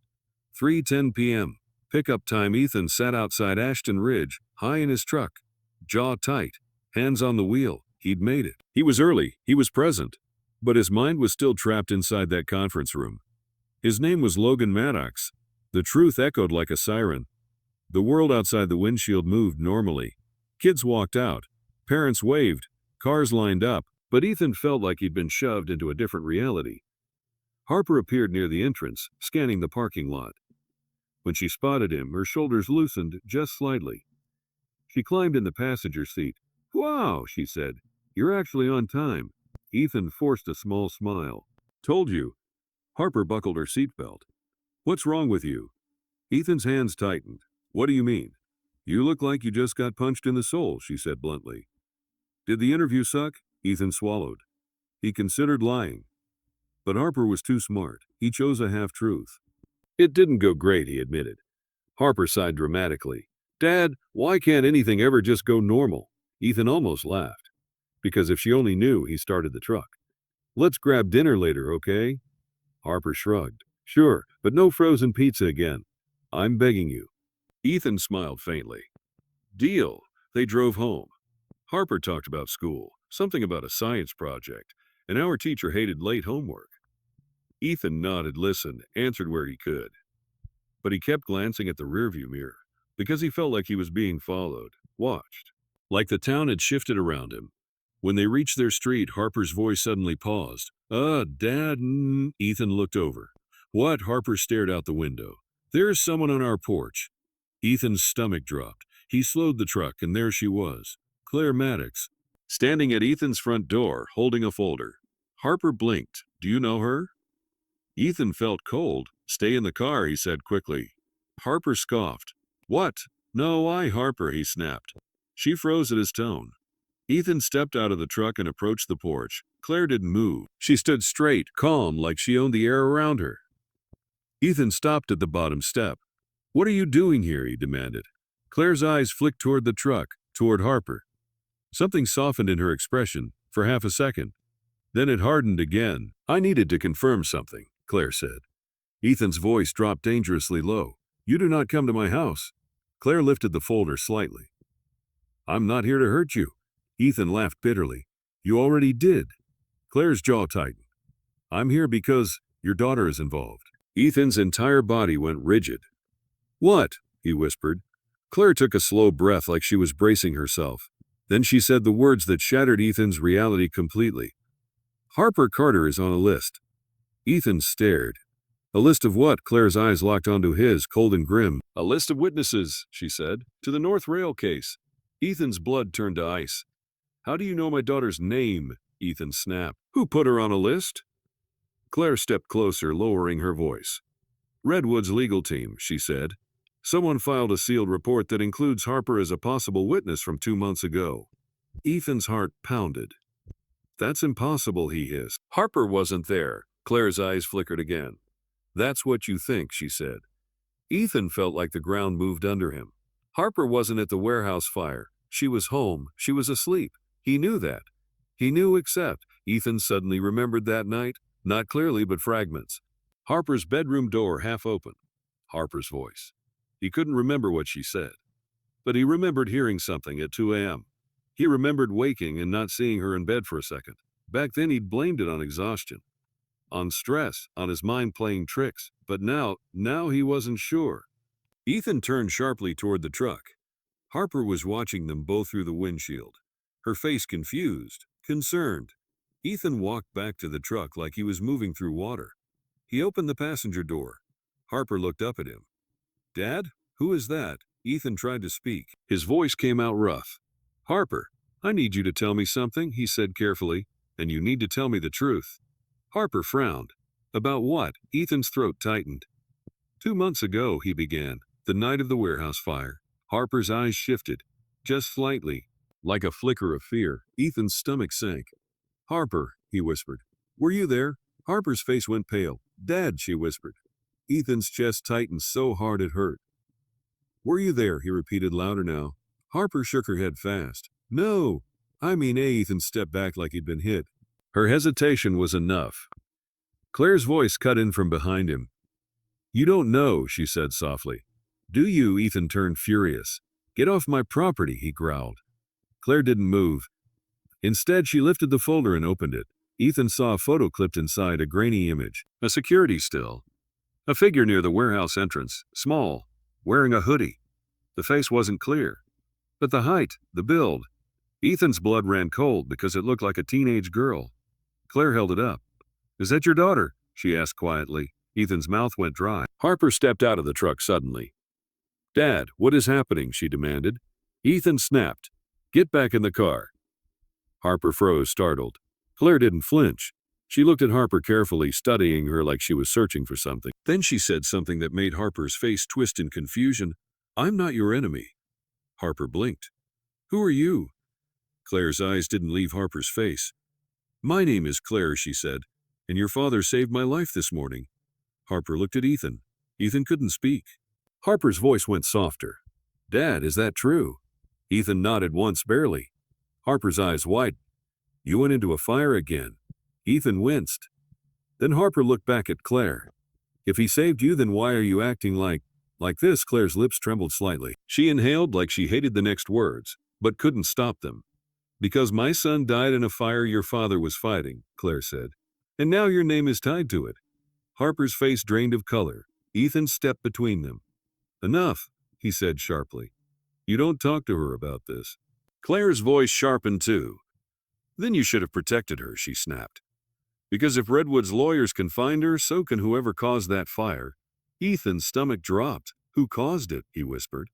3:10 p.m. Pickup time. Ethan sat outside Ashton Ridge, high in his truck, jaw tight, hands on the wheel. He'd made it. He was early, he was present, but his mind was still trapped inside that conference room. His name was Logan Maddox. The truth echoed like a siren. The world outside the windshield moved normally. Kids walked out. Parents waved. Cars lined up. But Ethan felt like he'd been shoved into a different reality. Harper appeared near the entrance, scanning the parking lot. When she spotted him, her shoulders loosened just slightly. She climbed in the passenger seat. "Wow," she said. "You're actually on time." Ethan forced a small smile. "Told you." Harper buckled her seatbelt. "What's wrong with you?" Ethan's hands tightened. "What do you mean?" "You look like you just got punched in the soul," she said bluntly. "Did the interview suck?" Ethan swallowed. He considered lying, but Harper was too smart. He chose a half-truth. It didn't go great, he admitted. Harper sighed dramatically. Dad, why can't anything ever just go normal? Ethan almost laughed. Because if she only knew, he started the truck. Let's grab dinner later, okay? Harper shrugged. Sure, but no frozen pizza again. I'm begging you. Ethan smiled faintly. Deal. They drove home. Harper talked about school, something about a science project, and our teacher hated late homework. Ethan nodded, listened, answered where he could. But he kept glancing at the rearview mirror, because he felt like he was being followed, watched. Like the town had shifted around him. When they reached their street, Harper's voice suddenly paused. Dad, Ethan looked over. What? Harper stared out the window. There's someone on our porch. Ethan's stomach dropped. He slowed the truck, and there she was, Claire Maddox, standing at Ethan's front door, holding a folder. Harper blinked. Do you know her? Ethan felt cold. Stay in the car, he said quickly. Harper scoffed. What? No, Harper, he snapped. She froze at his tone. Ethan stepped out of the truck and approached the porch. Claire didn't move. She stood straight, calm, like she owned the air around her. Ethan stopped at the bottom step. What are you doing here? He demanded. Claire's eyes flicked toward the truck, toward Harper. Something softened in her expression for half a second. Then it hardened again. I needed to confirm something, Claire said. Ethan's voice dropped dangerously low. You do not come to my house. Claire lifted the folder slightly. I'm not here to hurt you. Ethan laughed bitterly. You already did. Claire's jaw tightened. I'm here because your daughter is involved. Ethan's entire body went rigid. What? He whispered. Claire took a slow breath like she was bracing herself. Then she said the words that shattered Ethan's reality completely. Harper Carter is on a list. Ethan stared. A list of what? Claire's eyes locked onto his, cold and grim. A list of witnesses, she said, to the North Rail case. Ethan's blood turned to ice. How do you know my daughter's name? Ethan snapped. Who put her on a list? Claire stepped closer, lowering her voice. Redwood's legal team, she said. Someone filed a sealed report that includes Harper as a possible witness from 2 months ago. Ethan's heart pounded. That's impossible, he hissed. Harper wasn't there. Claire's eyes flickered again. That's what you think, she said. Ethan felt like the ground moved under him. Harper wasn't at the warehouse fire. She was home. She was asleep. He knew that. He knew except Ethan suddenly remembered that night, not clearly but fragments. Harper's bedroom door half open. Harper's voice. He couldn't remember what she said. But he remembered hearing something at 2 a.m. He remembered waking and not seeing her in bed for a second. Back then he'd blamed it on exhaustion, on stress, on his mind playing tricks. But now he wasn't sure. Ethan turned sharply toward the truck. Harper was watching them both through the windshield, her face confused, concerned. Ethan walked back to the truck like he was moving through water. He opened the passenger door. Harper looked up at him. Dad? Who is that? Ethan tried to speak. His voice came out rough. Harper, I need you to tell me something, he said carefully, and you need to tell me the truth. Harper frowned. About what? Ethan's throat tightened. 2 months ago, he began, the night of the warehouse fire. Harper's eyes shifted, just slightly, like a flicker of fear. Ethan's stomach sank. Harper, he whispered. Were you there? Harper's face went pale. Dad, she whispered. Ethan's chest tightened so hard it hurt. Were you there? He repeated louder now. Harper shook her head fast. No. Ethan stepped back like he'd been hit. Her hesitation was enough. Claire's voice cut in from behind him. You don't know, she said softly. Do you? Ethan turned furious. Get off my property, he growled. Claire didn't move. Instead, she lifted the folder and opened it. Ethan saw a photo clipped inside, a grainy image, a security still. A figure near the warehouse entrance, small, wearing a hoodie. The face wasn't clear, but the height, the build. Ethan's blood ran cold because it looked like a teenage girl. Claire held it up. Is that your daughter? She asked quietly. Ethan's mouth went dry. Harper stepped out of the truck suddenly. Dad, what is happening? She demanded. Ethan snapped. Get back in the car. Harper froze, startled. Claire didn't flinch. She looked at Harper carefully, studying her like she was searching for something. Then she said something that made Harper's face twist in confusion. I'm not your enemy. Harper blinked. Who are you? Claire's eyes didn't leave Harper's face. My name is Claire, she said, and your father saved my life this morning. Harper looked at Ethan. Ethan couldn't speak. Harper's voice went softer. Dad, is that true? Ethan nodded once barely. Harper's eyes widened. You went into a fire again. Ethan winced. Then Harper looked back at Claire. If he saved you, then why are you acting like this? Claire's lips trembled slightly. She inhaled like she hated the next words, but couldn't stop them. Because my son died in a fire your father was fighting, Claire said. And now your name is tied to it. Harper's face drained of color. Ethan stepped between them. Enough, he said sharply. You don't talk to her about this. Claire's voice sharpened too. Then you should have protected her, she snapped. Because if Redwood's lawyers can find her, so can whoever caused that fire. Ethan's stomach dropped. Who caused it? He whispered.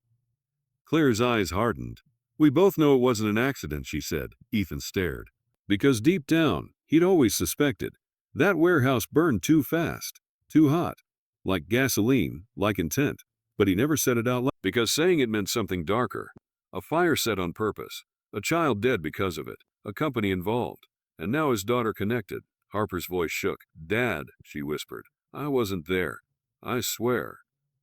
Claire's eyes hardened. We both know it wasn't an accident, she said. Ethan stared. Because deep down, he'd always suspected. That warehouse burned too fast, too hot, like gasoline, like intent. But he never said it out loud. Because saying it meant something darker. A fire set on purpose. A child dead because of it. A company involved. And now his daughter connected. Harper's voice shook. Dad, she whispered. I wasn't there. I swear.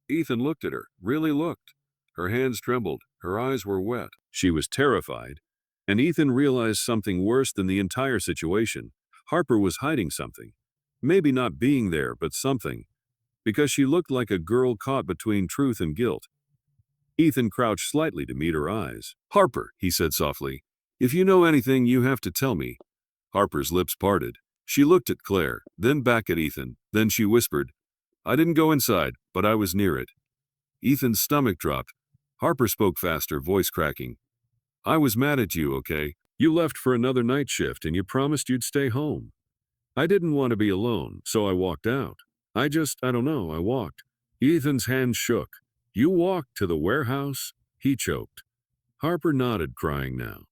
Ethan looked at her, really looked. Her hands trembled. Her eyes were wet. She was terrified. And Ethan realized something worse than the entire situation. Harper was hiding something. Maybe not being there, but something. Because she looked like a girl caught between truth and guilt. Ethan crouched slightly to meet her eyes. Harper, he said softly. If you know anything, you have to tell me. Harper's lips parted. She looked at Claire, then back at Ethan. Then she whispered, I didn't go inside, but I was near it. Ethan's stomach dropped. Harper spoke faster, voice cracking. I was mad at you, okay? You left for another night shift and you promised you'd stay home. I didn't want to be alone, so I walked out. I don't know, I walked. Ethan's hands shook. You walked to the warehouse? He choked. Harper nodded, crying now.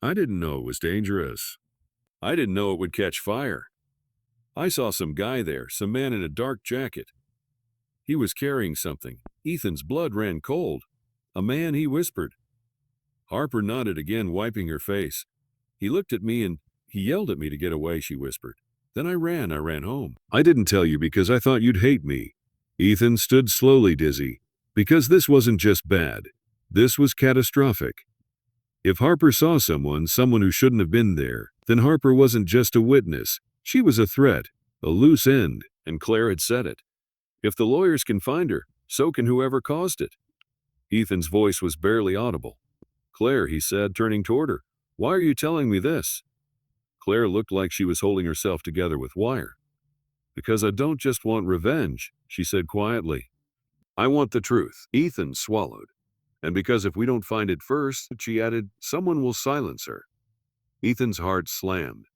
I didn't know it was dangerous. I didn't know it would catch fire. I saw some guy there, some man in a dark jacket. He was carrying something. Ethan's blood ran cold. A man, he whispered. Harper nodded again, wiping her face. He looked at me and he yelled at me to get away, she whispered. Then I ran home. I didn't tell you because I thought you'd hate me. Ethan stood slowly dizzy. Because this wasn't just bad. This was catastrophic. If Harper saw someone who shouldn't have been there, then Harper wasn't just a witness. She was a threat, a loose end, and Claire had said it. If the lawyers can find her, so can whoever caused it. Ethan's voice was barely audible. Claire, he said, turning toward her. Why are you telling me this? Claire looked like she was holding herself together with wire. Because I don't just want revenge, she said quietly. I want the truth. Ethan swallowed. And because if we don't find it first, she added, someone will silence her. Ethan's heart slammed.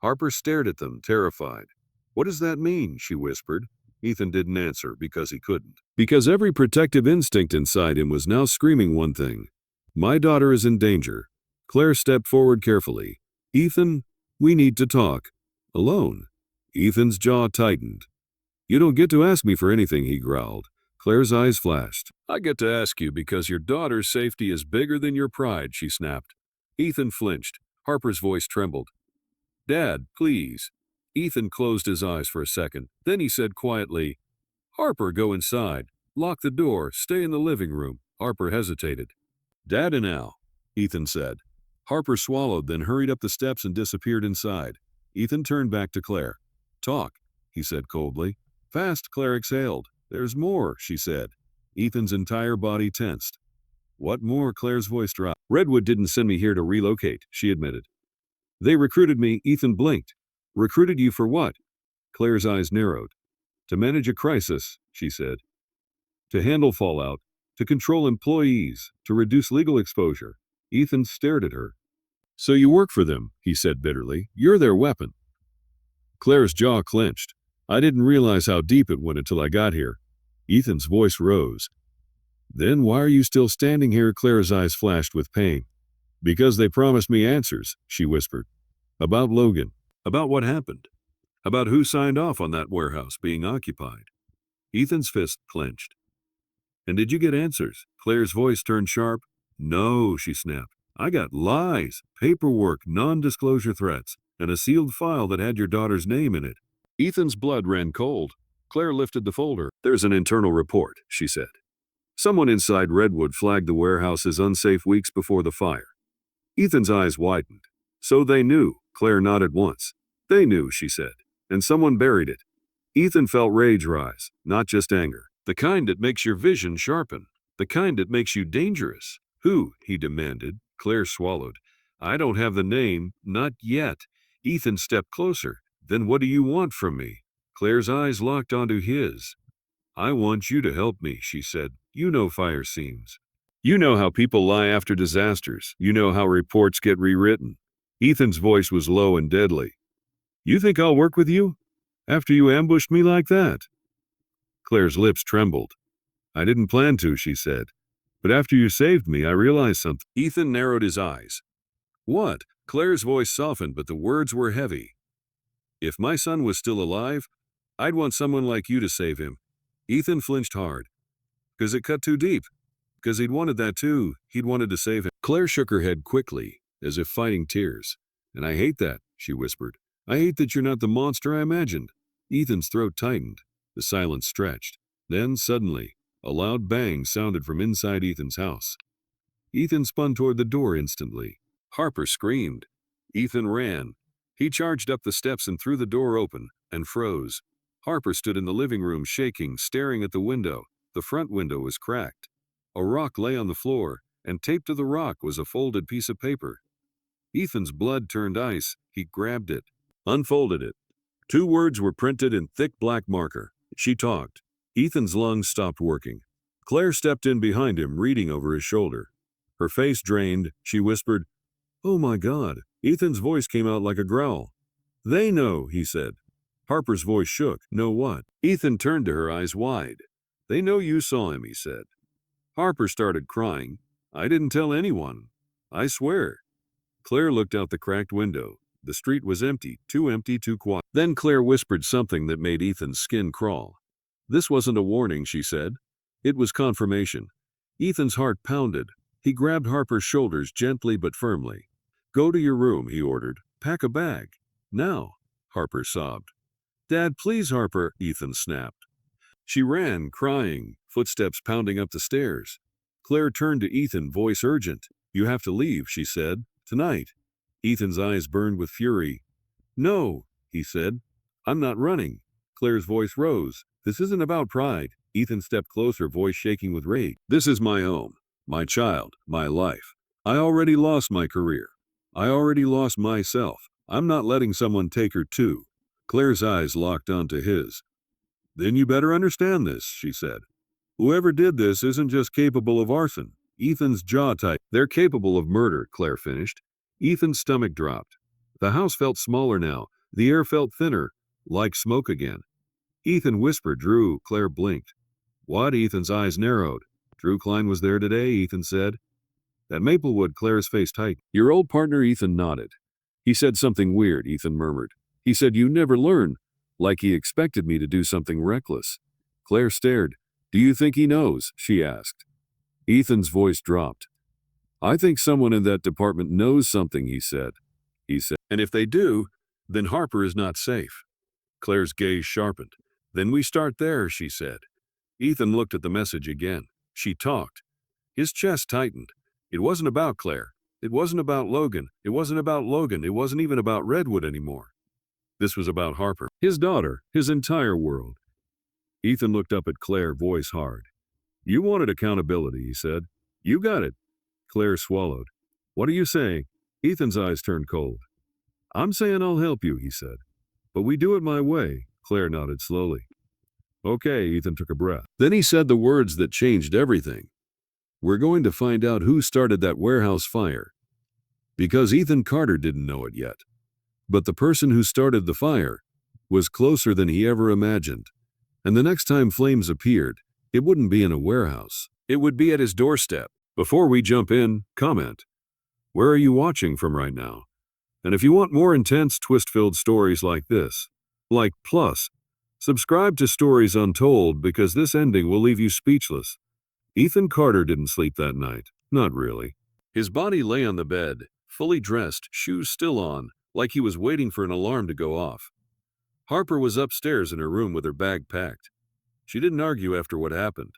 Harper stared at them, terrified. What does that mean? She whispered. Ethan didn't answer because he couldn't. Because every protective instinct inside him was now screaming one thing. My daughter is in danger. Claire stepped forward carefully. Ethan, we need to talk. Alone. Ethan's jaw tightened. You don't get to ask me for anything, he growled. Claire's eyes flashed. I get to ask you because your daughter's safety is bigger than your pride, she snapped. Ethan flinched. Harper's voice trembled. Dad, please. Ethan closed his eyes for a second. Then he said quietly, Harper, go inside. Lock the door. Stay in the living room. Harper hesitated. Dad and Al, Ethan said. Harper swallowed, then hurried up the steps and disappeared inside. Ethan turned back to Claire. Talk, he said coldly. Fast, Claire exhaled. There's more, she said. Ethan's entire body tensed. What more? Claire's voice dropped. Redwood didn't send me here to relocate, she admitted. They recruited me, Ethan blinked. Recruited you for what? Claire's eyes narrowed. To manage a crisis, she said. To handle fallout, to control employees, to reduce legal exposure. Ethan stared at her. So you work for them, he said bitterly. You're their weapon. Claire's jaw clenched. I didn't realize how deep it went until I got here. Ethan's voice rose. Then why are you still standing here? Claire's eyes flashed with pain. Because they promised me answers, she whispered. About Logan. About what happened. About who signed off on that warehouse being occupied. Ethan's fist clenched. And did you get answers? Claire's voice turned sharp. No, she snapped. I got lies, paperwork, non-disclosure threats. and a sealed file that had your daughter's name in it. Ethan's blood ran cold. Claire lifted the folder. There's an internal report, she said. Someone inside Redwood flagged the warehouse as unsafe weeks before the fire. Ethan's eyes widened. So they knew, Claire nodded once. They knew, she said, and someone buried it. Ethan felt rage rise, not just anger. The kind that makes your vision sharpen. The kind that makes you dangerous. Who? He demanded. Claire swallowed. I don't have the name, not yet. Ethan stepped closer. Then what do you want from me? Claire's eyes locked onto his. I want you to help me, she said. You know fire scenes. You know how people lie after disasters. You know how reports get rewritten. Ethan's voice was low and deadly. You think I'll work with you? After you ambushed me like that? Claire's lips trembled. I didn't plan to, she said. But after you saved me, I realized something. Ethan narrowed his eyes. What? Claire's voice softened, but the words were heavy. If my son was still alive, I'd want someone like you to save him. Ethan flinched hard. 'Cause it cut too deep. 'Cause he'd wanted that too. He'd wanted to save him. Claire shook her head quickly, as if fighting tears. And I hate that, she whispered. I hate that you're not the monster I imagined. Ethan's throat tightened. The silence stretched. Then, suddenly, a loud bang sounded from inside Ethan's house. Ethan spun toward the door instantly. Harper screamed. Ethan ran. He charged up the steps and threw the door open, and froze. Harper stood in the living room shaking, staring at the window. The front window was cracked. A rock lay on the floor, and taped to the rock was a folded piece of paper. Ethan's blood turned ice. He grabbed it, unfolded it. 2 words were printed in thick black marker. She talked. Ethan's lungs stopped working. Claire stepped in behind him, reading over his shoulder. Her face drained. She whispered, Oh my God. Ethan's voice came out like a growl. They know, he said. Harper's voice shook. Know what? Ethan turned to her, eyes wide. They know you saw him, he said. Harper started crying. I didn't tell anyone. I swear. Claire looked out the cracked window. The street was empty, too quiet. Then Claire whispered something that made Ethan's skin crawl. This wasn't a warning, she said. It was confirmation. Ethan's heart pounded. He grabbed Harper's shoulders gently but firmly. Go to your room, he ordered. Pack a bag. Now, Harper sobbed. Dad, please, Harper, Ethan snapped. She ran, crying, footsteps pounding up the stairs. Claire turned to Ethan, voice urgent. You have to leave, she said. Tonight. Ethan's eyes burned with fury. No, he said. I'm not running. Claire's voice rose. This isn't about pride. Ethan stepped closer, voice shaking with rage. This is my home, my child, my life. I already lost my career. I already lost myself. I'm not letting someone take her too. Claire's eyes locked onto his. Then you better understand this, she said. Whoever did this isn't just capable of arson. Ethan's jaw tightened. They're capable of murder, Claire finished. Ethan's stomach dropped. The house felt smaller now. The air felt thinner, like smoke again. Ethan whispered, Drew. Claire blinked. What? Ethan's eyes narrowed. Drew Klein was there today, Ethan said. At Maplewood, Claire's face tightened. Your old partner, Ethan nodded. He said something weird, Ethan murmured. He said you never learn, like he expected me to do something reckless. Claire stared. Do you think he knows? She asked. Ethan's voice dropped. I think someone in that department knows something, he said. And if they do, then Harper is not safe. Claire's gaze sharpened. Then we start there, she said. Ethan looked at the message again. She talked. His chest tightened. It wasn't about Claire. It wasn't about Logan. It wasn't about Logan. It wasn't even about Redwood anymore. This was about Harper, his daughter, his entire world. Ethan looked up at Claire, voice hard. You wanted accountability, he said. You got it. Claire swallowed. What are you saying? Ethan's eyes turned cold. I'm saying I'll help you, he said. But we do it my way. Claire nodded slowly. Okay, Ethan took a breath. Then he said the words that changed everything. We're going to find out who started that warehouse fire. Because Ethan Carter didn't know it yet. But the person who started the fire was closer than he ever imagined. And the next time flames appeared, it wouldn't be in a warehouse. It would be at his doorstep. Before we jump in, comment. Where are you watching from right now? And if you want more intense, twist-filled stories like this, like plus, subscribe to Stories Untold because this ending will leave you speechless. Ethan Carter didn't sleep that night. Not really. His body lay on the bed, fully dressed, shoes still on, like he was waiting for an alarm to go off. Harper was upstairs in her room with her bag packed. She didn't argue after what happened.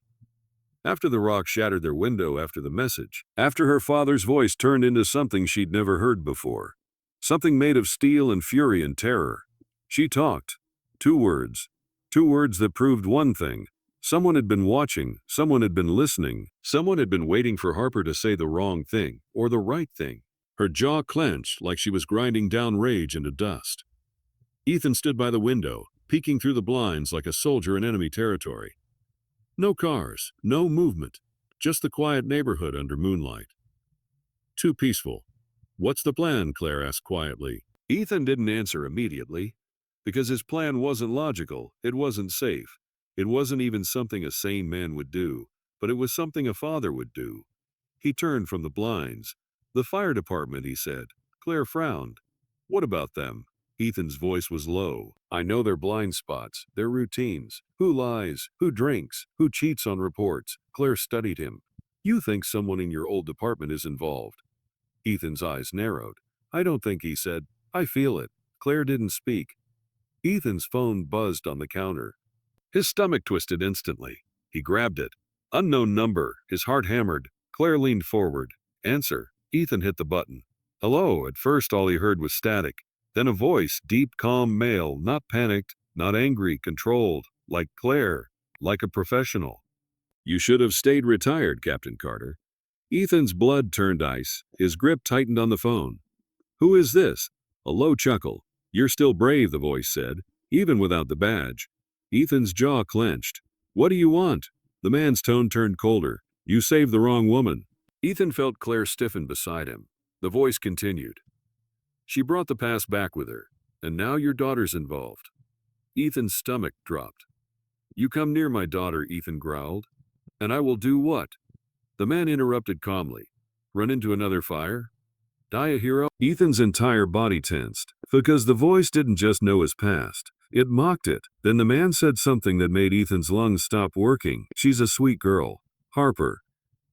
After the rock shattered their window, after the message, after her father's voice turned into something she'd never heard before. Something made of steel and fury and terror. She talked. 2 words. 2 words that proved one thing. Someone had been watching, someone had been listening, someone had been waiting for Harper to say the wrong thing, or the right thing. Her jaw clenched like she was grinding down rage into dust. Ethan stood by the window, peeking through the blinds like a soldier in enemy territory. No cars, no movement, just the quiet neighborhood under moonlight. Too peaceful. "What's the plan?" Claire asked quietly. Ethan didn't answer immediately, because his plan wasn't logical, it wasn't safe. It wasn't even something a sane man would do, but it was something a father would do. He turned from the blinds. "The fire department," he said. Claire frowned. "What about them?" Ethan's voice was low. "I know their blind spots, their routines. Who lies, who drinks, who cheats on reports." Claire studied him. "You think someone in your old department is involved?" Ethan's eyes narrowed. "I don't think," he said. "I feel it." Claire didn't speak. Ethan's phone buzzed on the counter. His stomach twisted instantly. He grabbed it. Unknown number. His heart hammered. Claire leaned forward. "Answer." Ethan hit the button. "Hello." At first all he heard was static. Then a voice, deep, calm, male, not panicked, not angry, controlled, like Claire, like a professional. "You should have stayed retired, Captain Carter." Ethan's blood turned ice. His grip tightened on the phone. "Who is this?" A low chuckle. "You're still brave," the voice said, "even without the badge." Ethan's jaw clenched. "What do you want?" The man's tone turned colder. "You saved the wrong woman." Ethan felt Claire stiffen beside him. The voice continued. "She brought the past back with her, and now your daughter's involved." Ethan's stomach dropped. "You come near my daughter," Ethan growled. "And I will do what?" The man interrupted calmly. "Run into another fire? Die a hero?" Ethan's entire body tensed, because the voice didn't just know his past. It mocked it. Then the man said something that made Ethan's lungs stop working. "She's a sweet girl. Harper."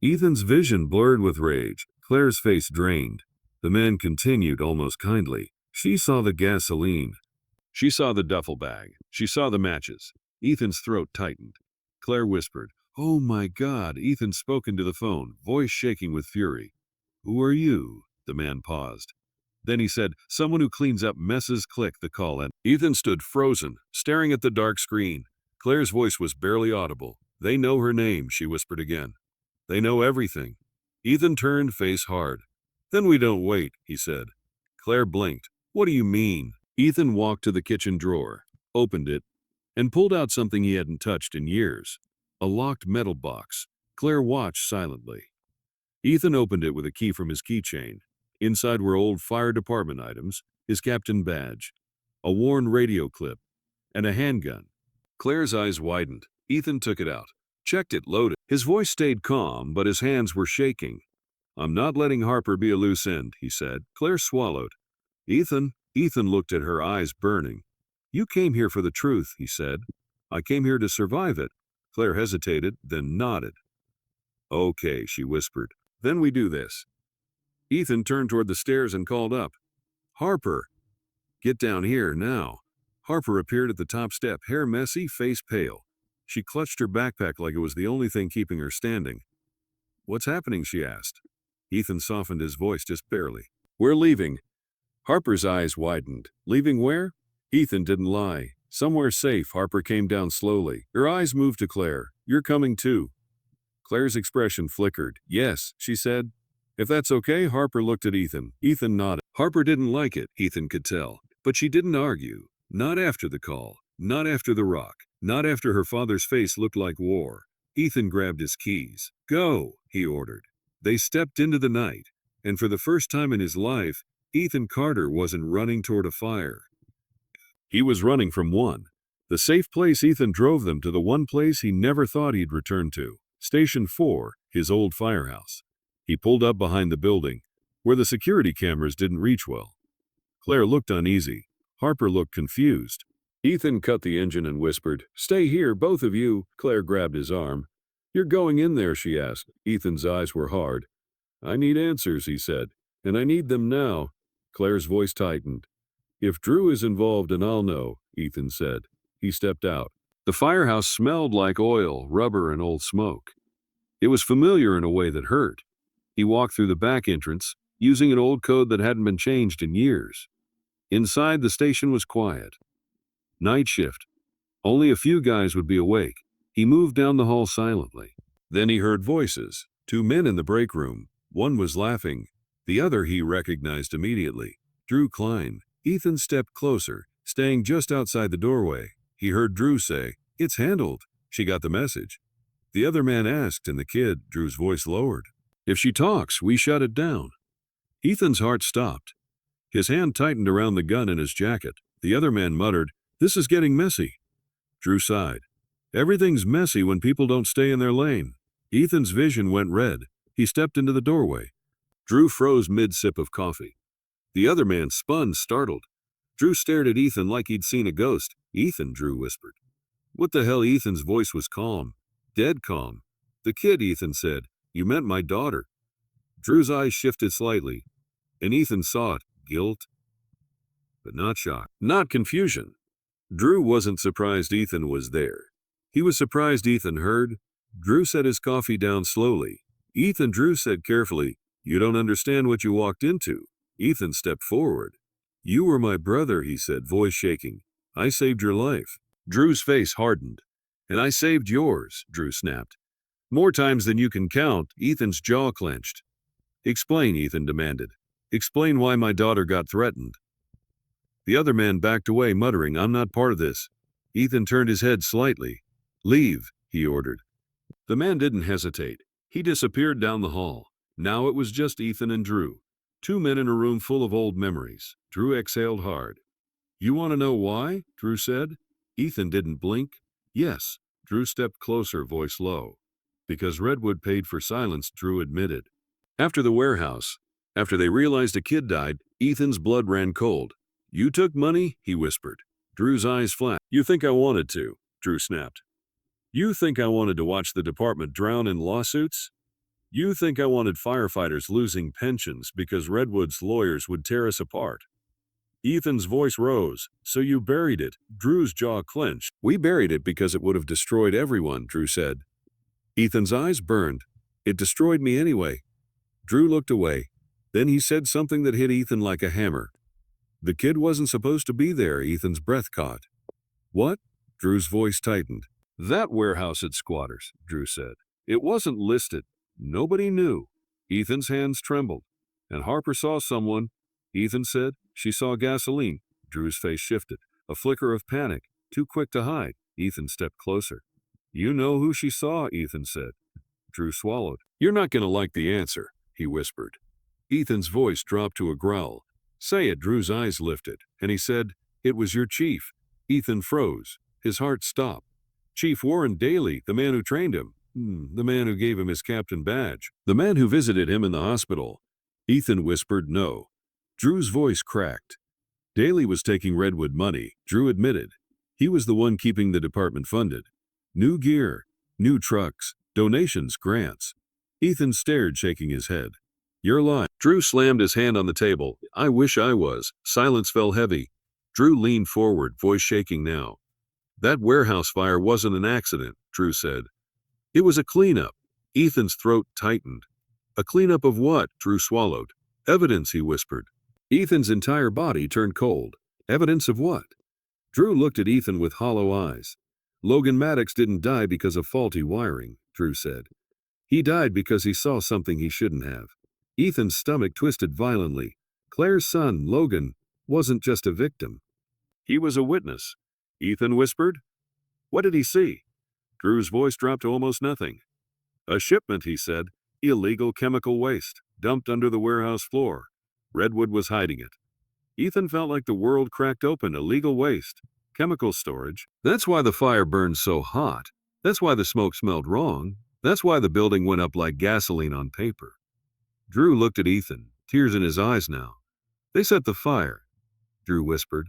Ethan's vision blurred with rage. Claire's face drained. The man continued almost kindly. "She saw the gasoline. She saw the duffel bag. She saw the matches." Ethan's throat tightened. Claire whispered, "Oh my God." Ethan spoke into the phone, voice shaking with fury. "Who are you?" The man paused. Then he said, "Someone who cleans up messes." Click the call and Ethan stood frozen, staring at the dark screen. Claire's voice was barely audible. "They know her name," she whispered again. "They know everything." Ethan turned, face hard. "Then we don't wait," he said. Claire blinked. "What do you mean?" Ethan walked to the kitchen drawer, opened it, and pulled out something he hadn't touched in years. A locked metal box. Claire watched silently. Ethan opened it with a key from his keychain. Inside were old fire department items, his captain badge, a worn radio clip, and a handgun. Claire's eyes widened. Ethan took it out, checked it, loaded. His voice stayed calm, but his hands were shaking. "I'm not letting Harper be a loose end," he said. Claire swallowed. Ethan looked at her, eyes burning. "You came here for the truth," he said. "I came here to survive it." Claire hesitated, then nodded. "Okay," she whispered. "Then we do this." Ethan turned toward the stairs and called up, "Harper, get down here now." Harper appeared at the top step, hair messy, face pale. She clutched her backpack like it was the only thing keeping her standing. "What's happening?" she asked. Ethan softened his voice just barely. "We're leaving." Harper's eyes widened. "Leaving where?" Ethan didn't lie. "Somewhere safe." Harper came down slowly. Her eyes moved to Claire. "You're coming too." Claire's expression flickered. "Yes," she said. "If that's okay." Harper looked at Ethan. Ethan nodded. Harper didn't like it, Ethan could tell. But she didn't argue. Not after the call. Not after the rock. Not after her father's face looked like war. Ethan grabbed his keys. "Go," he ordered. They stepped into the night. And for the first time in his life, Ethan Carter wasn't running toward a fire. He was running from one. The safe place. Ethan drove them to the one place he never thought he'd return to. Station 4, his old firehouse. He pulled up behind the building, where the security cameras didn't reach well. Claire looked uneasy. Harper looked confused. Ethan cut the engine and whispered, "Stay here, both of you." Claire grabbed his arm. "You're going in there?" she asked. Ethan's eyes were hard. "I need answers," he said, "and I need them now." Claire's voice tightened. If Drew is involved, and I'll know, Ethan said. He stepped out. The firehouse smelled like oil, rubber, and old smoke. It was familiar in a way that hurt. He walked through the back entrance, using an old code that hadn't been changed in years. Inside, the station was quiet. Night shift. Only a few guys would be awake. He moved down the hall silently. Then he heard voices. 2 men in the break room. One was laughing. The other he recognized immediately. Drew Klein. Ethan stepped closer, staying just outside the doorway. He heard Drew say, "It's handled." She got the message. The other man asked, and the kid, Drew's voice lowered. "If she talks, we shut it down." Ethan's heart stopped. His hand tightened around the gun in his jacket. The other man muttered, "This is getting messy." Drew sighed. Everything's messy when people don't stay in their lane. Ethan's vision went red. He stepped into the doorway. Drew froze mid-sip of coffee. The other man spun, startled. Drew stared at Ethan like he'd seen a ghost. "Ethan," Drew whispered. "What the hell?" Ethan's voice was calm. Dead calm. "The kid," Ethan said. "You meant my daughter." Drew's eyes shifted slightly, and Ethan saw it. Guilt, but not shock. Not confusion. Drew wasn't surprised Ethan was there. He was surprised Ethan heard. Drew set his coffee down slowly. "Ethan," Drew said carefully, "you don't understand what you walked into." Ethan stepped forward. "You were my brother," he said, voice shaking. "I saved your life." Drew's face hardened. "And I saved yours," Drew snapped. "More times than you can count." Ethan's jaw clenched. "Explain," Ethan demanded. "Explain why my daughter got threatened." The other man backed away, muttering, "I'm not part of this." Ethan turned his head slightly. "Leave," he ordered. The man didn't hesitate. He disappeared down the hall. Now it was just Ethan and Drew. 2 men in a room full of old memories. Drew exhaled hard. "You want to know why?" Drew said. Ethan didn't blink. "Yes." Drew stepped closer, voice low. "Because Redwood paid for silence," Drew admitted. After the warehouse, after they realized a kid died, Ethan's blood ran cold. "You took money?" he whispered. Drew's eyes flashed. "You think I wanted to?" Drew snapped. "You think I wanted to watch the department drown in lawsuits? You think I wanted firefighters losing pensions because Redwood's lawyers would tear us apart?" Ethan's voice rose. "So you buried it." Drew's jaw clenched. "We buried it because it would have destroyed everyone," Drew said. Ethan's eyes burned. "It destroyed me anyway." Drew looked away. Then he said something that hit Ethan like a hammer. "The kid wasn't supposed to be there." Ethan's breath caught. "What?" Drew's voice tightened. "That warehouse had squatters," Drew said. "It wasn't listed. Nobody knew." Ethan's hands trembled. "And Harper saw someone," Ethan said. "She saw gasoline." Drew's face shifted. A flicker of panic. Too quick to hide. Ethan stepped closer. "You know who she saw," Ethan said. Drew swallowed. "You're not going to like the answer," he whispered. Ethan's voice dropped to a growl. "Say it." Drew's eyes lifted, and he said, "It was your chief." Ethan froze. His heart stopped. "Chief Warren Daly, the man who trained him. The man who gave him his captain badge. The man who visited him in the hospital." Ethan whispered, "No." Drew's voice cracked. "Daly was taking Redwood money," Drew admitted. "He was the one keeping the department funded. New gear, new trucks, donations, grants." Ethan stared, shaking his head. "You're lying." Drew slammed his hand on the table. "I wish I was." Silence fell heavy. Drew leaned forward, voice shaking now. "That warehouse fire wasn't an accident," Drew said. "It was a cleanup." Ethan's throat tightened. "A cleanup of what?" Drew swallowed. "Evidence," he whispered. Ethan's entire body turned cold. "Evidence of what?" Drew looked at Ethan with hollow eyes. "Logan Maddox didn't die because of faulty wiring," Drew said. "He died because he saw something he shouldn't have." Ethan's stomach twisted violently. Claire's son, Logan, wasn't just a victim. He was a witness. Ethan whispered. "What did he see?" Drew's voice dropped to almost nothing. "A shipment," he said. "Illegal chemical waste, dumped under the warehouse floor. Redwood was hiding it." Ethan felt like the world cracked open. Illegal waste, chemical storage. That's why the fire burned so hot. That's why the smoke smelled wrong. That's why the building went up like gasoline on paper. Drew looked at Ethan, tears in his eyes now. "They set the fire," Drew whispered.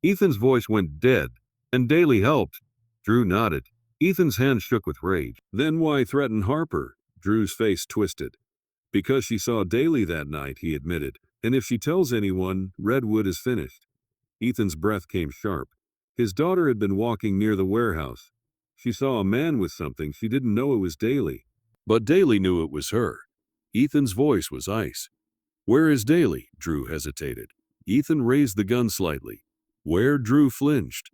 Ethan's voice went dead. "And Daly helped." Drew nodded. Ethan's hand shook with rage. "Then why threaten Harper?" Drew's face twisted. "Because she saw Daly that night," he admitted. "And if she tells anyone, Redwood is finished." Ethan's breath came sharp. His daughter had been walking near the warehouse. She saw a man with something. She didn't know it was Daly. But Daly knew it was her. Ethan's voice was ice. "Where is Daly?" Drew hesitated. Ethan raised the gun slightly. "Where?" Drew flinched.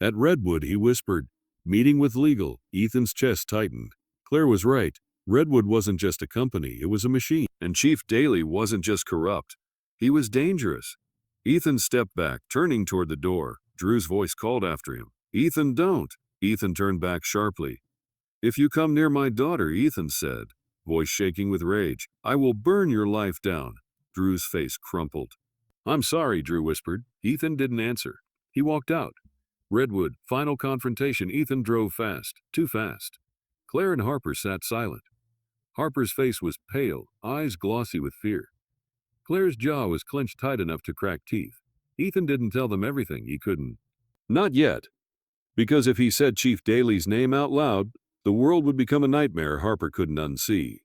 "At Redwood," he whispered. "Meeting with legal." Ethan's chest tightened. Claire was right. Redwood wasn't just a company, it was a machine. And Chief Daly wasn't just corrupt. He was dangerous. Ethan stepped back, turning toward the door. Drew's voice called after him. "Ethan, don't!" Ethan turned back sharply. "If you come near my daughter," Ethan said, voice shaking with rage, "I will burn your life down." Drew's face crumpled. "I'm sorry," Drew whispered. Ethan didn't answer. He walked out. Redwood, final confrontation. Ethan drove fast, too fast. Claire and Harper sat silent. Harper's face was pale, eyes glossy with fear. Claire's jaw was clenched tight enough to crack teeth. Ethan didn't tell them everything. He couldn't. Not yet. Because if he said Chief Daly's name out loud, the world would become a nightmare Harper couldn't unsee.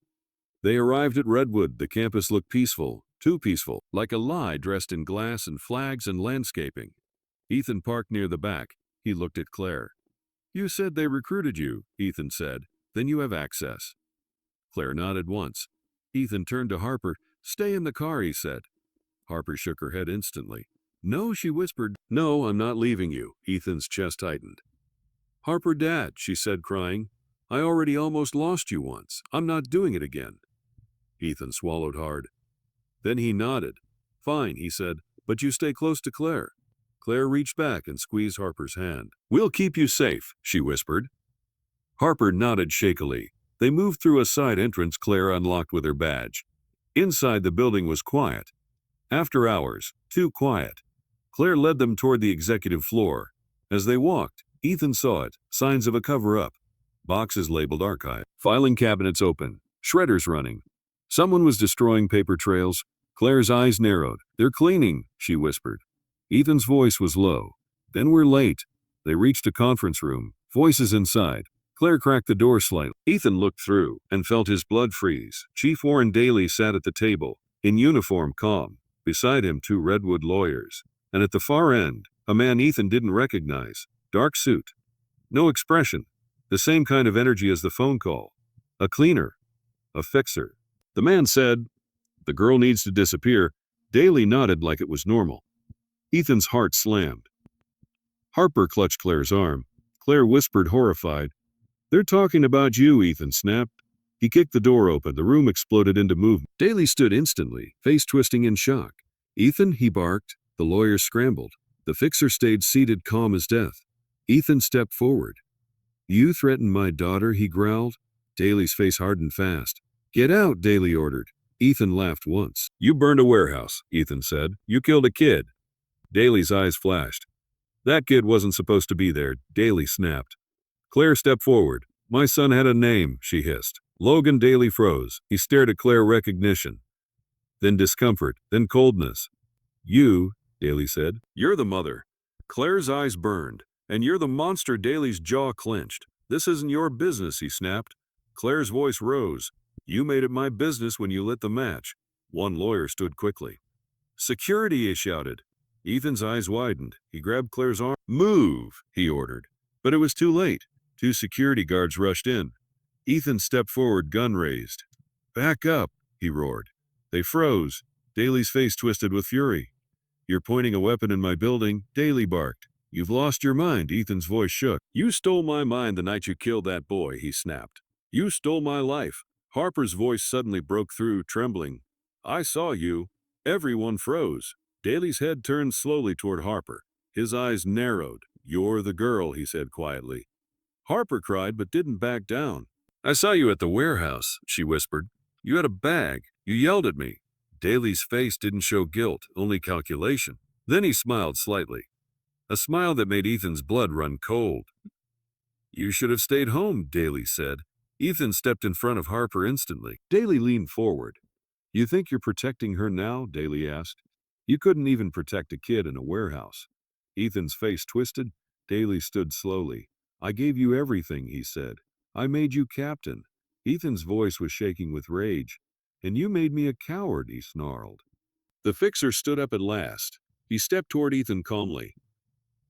They arrived at Redwood. The campus looked peaceful, too peaceful, like a lie dressed in glass and flags and landscaping. Ethan parked near the back. He looked at Claire. "You said they recruited you," Ethan said. "Then you have access." Claire nodded once. Ethan turned to Harper. "Stay in the car," he said. Harper shook her head instantly. "No," she whispered. "No, I'm not leaving you." Ethan's chest tightened. "Harper, Dad," she said, crying. "I already almost lost you once. I'm not doing it again." Ethan swallowed hard. Then he nodded. "Fine," he said, "but you stay close to Claire." Claire reached back and squeezed Harper's hand. "We'll keep you safe," she whispered. Harper nodded shakily. They moved through a side entrance Claire unlocked with her badge. Inside, the building was quiet. After hours, too quiet. Claire led them toward the executive floor. As they walked, Ethan saw it, signs of a cover-up. Boxes labeled archive. Filing cabinets open. Shredders running. Someone was destroying paper trails. Claire's eyes narrowed. "They're cleaning," she whispered. Ethan's voice was low. "Then we're late." They reached a conference room. Voices inside. Claire cracked the door slightly. Ethan looked through and felt his blood freeze. Chief Warren Daly sat at the table, in uniform, calm. Beside him, 2 Redwood lawyers. And at the far end, a man Ethan didn't recognize. Dark suit. No expression. The same kind of energy as the phone call. A cleaner. A fixer. The man said, "The girl needs to disappear." Daly nodded like it was normal. Ethan's heart slammed. Harper clutched Claire's arm. Claire whispered, horrified. "They're talking about you," Ethan snapped. He kicked the door open. The room exploded into movement. Daly stood instantly, face twisting in shock. "Ethan," he barked. The lawyer scrambled. The fixer stayed seated, calm as death. Ethan stepped forward. "You threatened my daughter," he growled. Daly's face hardened fast. "Get out," Daly ordered. Ethan laughed once. "You burned a warehouse," Ethan said. "You killed a kid." Daly's eyes flashed. "That kid wasn't supposed to be there," Daly snapped. Claire stepped forward. "My son had a name," she hissed. Logan. Daly froze. He stared at Claire, recognition. Then discomfort, then coldness. "You," Daly said. "You're the mother." Claire's eyes burned. "And you're the monster." Daly's jaw clenched. "This isn't your business," he snapped. Claire's voice rose. "You made it my business when you lit the match." One lawyer stood quickly. "Security," he shouted. Ethan's eyes widened. He grabbed Claire's arm. "Move," he ordered. But it was too late. 2 security guards rushed in. Ethan stepped forward, gun raised. "Back up," he roared. They froze. Daly's face twisted with fury. "You're pointing a weapon in my building," Daly barked. "You've lost your mind." Ethan's voice shook. "You stole my mind the night you killed that boy," he snapped. "You stole my life." Harper's voice suddenly broke through, trembling. "I saw you." Everyone froze. Daly's head turned slowly toward Harper. His eyes narrowed. "You're the girl," he said quietly. Harper cried but didn't back down. "I saw you at the warehouse," she whispered. "You had a bag. You yelled at me." Daly's face didn't show guilt, only calculation. Then he smiled slightly. A smile that made Ethan's blood run cold. "You should have stayed home," Daly said. Ethan stepped in front of Harper instantly. Daly leaned forward. "You think you're protecting her now?" Daly asked. "You couldn't even protect a kid in a warehouse." Ethan's face twisted. Daly stood slowly. "I gave you everything," he said. "I made you captain." Ethan's voice was shaking with rage. "And you made me a coward," he snarled. The fixer stood up at last. He stepped toward Ethan calmly.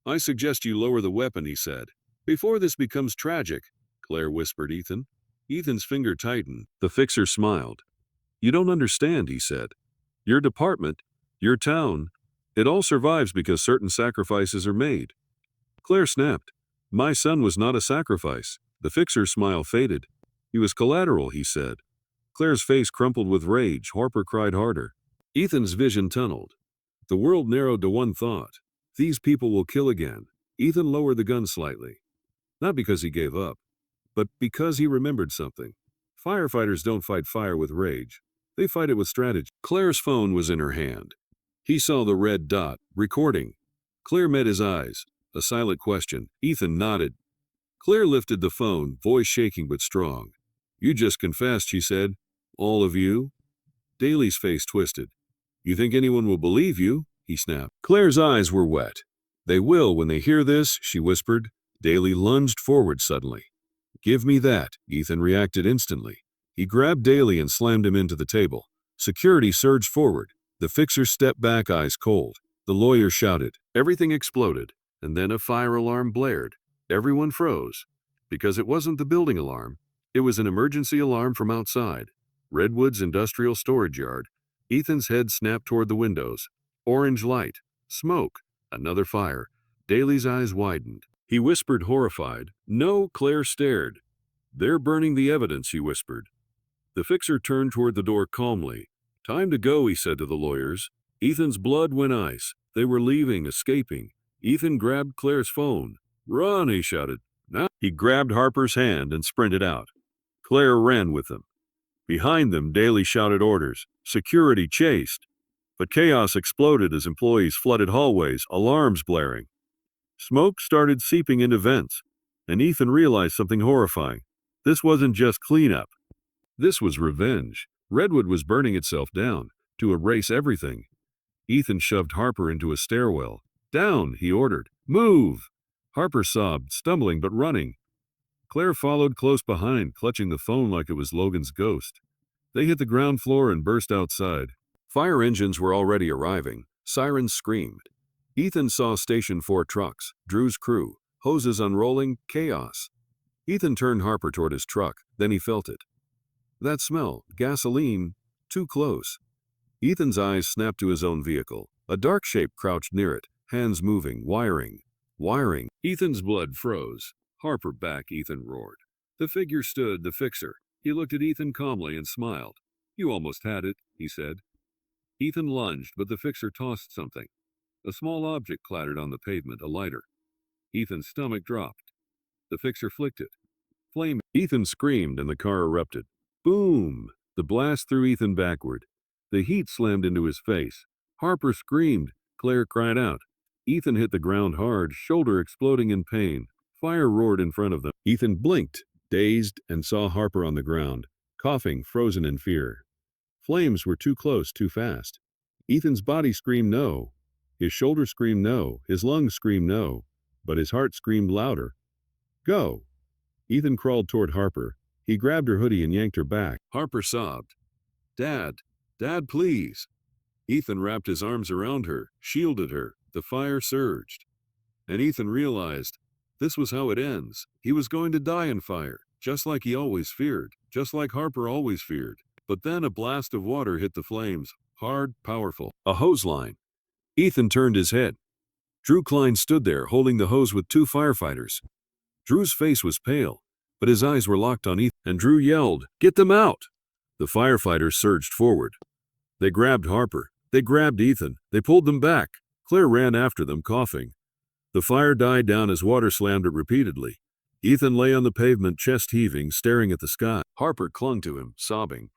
I suggest you lower the weapon, he said. Before this becomes tragic, Claire whispered Ethan. Ethan's finger tightened. The fixer smiled. You don't understand, he said. Your department, your town, it all survives because certain sacrifices are made. Claire snapped. My son was not a sacrifice. The fixer's smile faded. He was collateral, he said. Claire's face crumpled with rage. Harper cried harder. Ethan's vision tunneled. The world narrowed to one thought. These people will kill again. Ethan lowered the gun slightly. Not because he gave up, but because he remembered something. Firefighters don't fight fire with rage. They fight it with strategy. Claire's phone was in her hand. He saw the red dot, recording. Claire met his eyes. A silent question. Ethan nodded. Claire lifted the phone, voice shaking but strong. You just confessed, she said. All of you? Daly's face twisted. You think anyone will believe you? He snapped. Claire's eyes were wet. They will when they hear this, she whispered. Daly lunged forward suddenly. Give me that, Ethan reacted instantly. He grabbed Daly and slammed him into the table. Security surged forward. The fixer stepped back, eyes cold. The lawyer shouted. Everything exploded, and then a fire alarm blared. Everyone froze. Because it wasn't the building alarm. It was an emergency alarm from outside. Redwood's industrial storage yard. Ethan's head snapped toward the windows. Orange light. Smoke. Another fire. Daly's eyes widened. He whispered, horrified. No, Claire stared. They're burning the evidence, he whispered. The fixer turned toward the door calmly. Time to go, he said to the lawyers. Ethan's blood went ice. They were leaving, escaping. Ethan grabbed Claire's phone. Run, he shouted. Now he grabbed Harper's hand and sprinted out. Claire ran with them. Behind them, Daly shouted orders. Security chased. But chaos exploded as employees flooded hallways, alarms blaring. Smoke started seeping into vents, and Ethan realized something horrifying. This wasn't just cleanup. This was revenge. Redwood was burning itself down, to erase everything. Ethan shoved Harper into a stairwell. Down, he ordered. Move! Harper sobbed, stumbling but running. Claire followed close behind, clutching the phone like it was Logan's ghost. They hit the ground floor and burst outside. Fire engines were already arriving. Sirens screamed. Ethan saw Station 4 trucks, Drew's crew, hoses unrolling, chaos. Ethan turned Harper toward his truck, then he felt it. That smell, gasoline, too close. Ethan's eyes snapped to his own vehicle. A dark shape crouched near it, hands moving, wiring. Ethan's blood froze. Harper back, Ethan roared. The figure stood, the fixer. He looked at Ethan calmly and smiled. You almost had it, he said. Ethan lunged, but the fixer tossed something. A small object clattered on the pavement, a lighter. Ethan's stomach dropped. The fixer flicked it. Flame. Ethan screamed and the car erupted. Boom! The blast threw Ethan backward. The heat slammed into his face. Harper screamed. Claire cried out. Ethan hit the ground hard, shoulder exploding in pain. Fire roared in front of them. Ethan blinked, dazed, and saw Harper on the ground, coughing, frozen in fear. Flames were too close, too fast. Ethan's body screamed no. His shoulder screamed no. His lungs screamed no. But his heart screamed louder. Go! Ethan crawled toward Harper. He grabbed her hoodie and yanked her back. Harper sobbed. Dad, Dad, please. Ethan wrapped his arms around her, shielded her. The fire surged. And Ethan realized this was how it ends. He was going to die in fire, just like he always feared, just like Harper always feared. But then a blast of water hit the flames, hard, powerful. A hose line. Ethan turned his head. Drew Klein stood there, holding the hose with two firefighters. Drew's face was pale, but his eyes were locked on Ethan, and Drew yelled, "Get them out!" The firefighters surged forward. They grabbed Harper. They grabbed Ethan. They pulled them back. Claire ran after them, coughing. The fire died down as water slammed it repeatedly. Ethan lay on the pavement, chest heaving, staring at the sky. Harper clung to him, sobbing.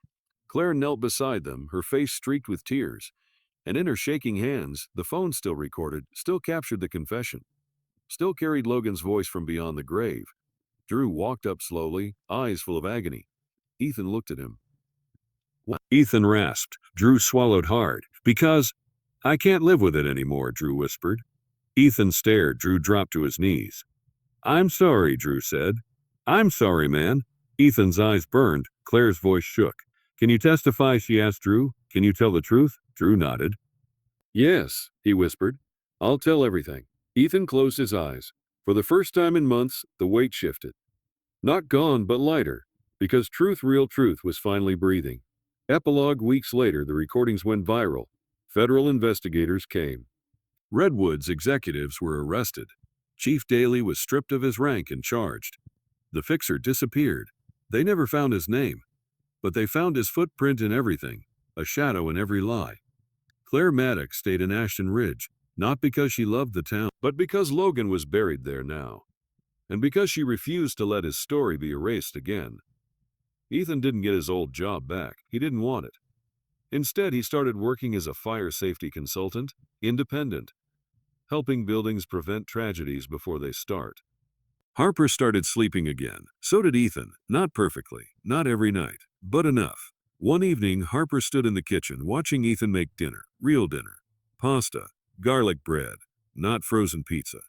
Claire knelt beside them, her face streaked with tears. And in her shaking hands, the phone still recorded, still captured the confession, still carried Logan's voice from beyond the grave. Drew walked up slowly, eyes full of agony. Ethan looked at him. Ethan rasped. Drew swallowed hard. Because I can't live with it anymore, Drew whispered. Ethan stared. Drew dropped to his knees. I'm sorry, Drew said. I'm sorry, man. Ethan's eyes burned. Claire's voice shook. Can you testify, she asked Drew. Can you tell the truth? Drew nodded. Yes, he whispered. I'll tell everything. Ethan closed his eyes. For the first time in months, the weight shifted. Not gone, but lighter, because real truth, was finally breathing. Epilogue: weeks later, the recordings went viral. Federal investigators came. Redwood's executives were arrested. Chief Daly was stripped of his rank and charged. The fixer disappeared. They never found his name, but they found his footprint in everything, a shadow in every lie. Claire Maddox stayed in Ashton Ridge, not because she loved the town, but because Logan was buried there now, and because she refused to let his story be erased again. Ethan didn't get his old job back. He didn't want it. Instead, he started working as a fire safety consultant, independent, helping buildings prevent tragedies before they start. Harper started sleeping again. So did Ethan. Not perfectly, not every night, but enough. One evening, Harper stood in the kitchen watching Ethan make dinner. Real dinner. Pasta. Garlic bread. Not frozen pizza.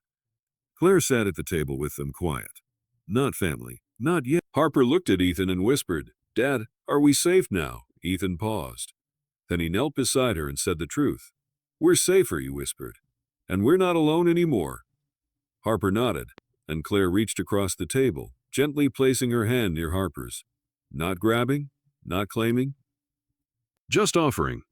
Claire sat at the table with them, quiet. Not family. Not yet. Harper looked at Ethan and whispered, "Dad, are we safe now?" Ethan paused. Then he knelt beside her and said the truth. "We're safer," he whispered. "And we're not alone anymore." Harper nodded, and Claire reached across the table, gently placing her hand near Harper's. Not grabbing, not claiming, just offering.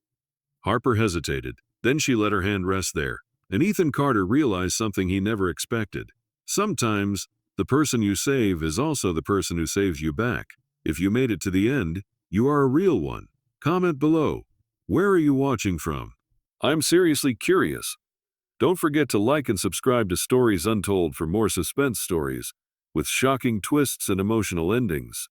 Harper hesitated. Then she let her hand rest there, and Ethan Carter realized something he never expected. Sometimes, the person you save is also the person who saves you back. If you made it to the end, you are a real one. Comment below. Where are you watching from? I'm seriously curious. Don't forget to like and subscribe to Stories Untold for more suspense stories with shocking twists and emotional endings.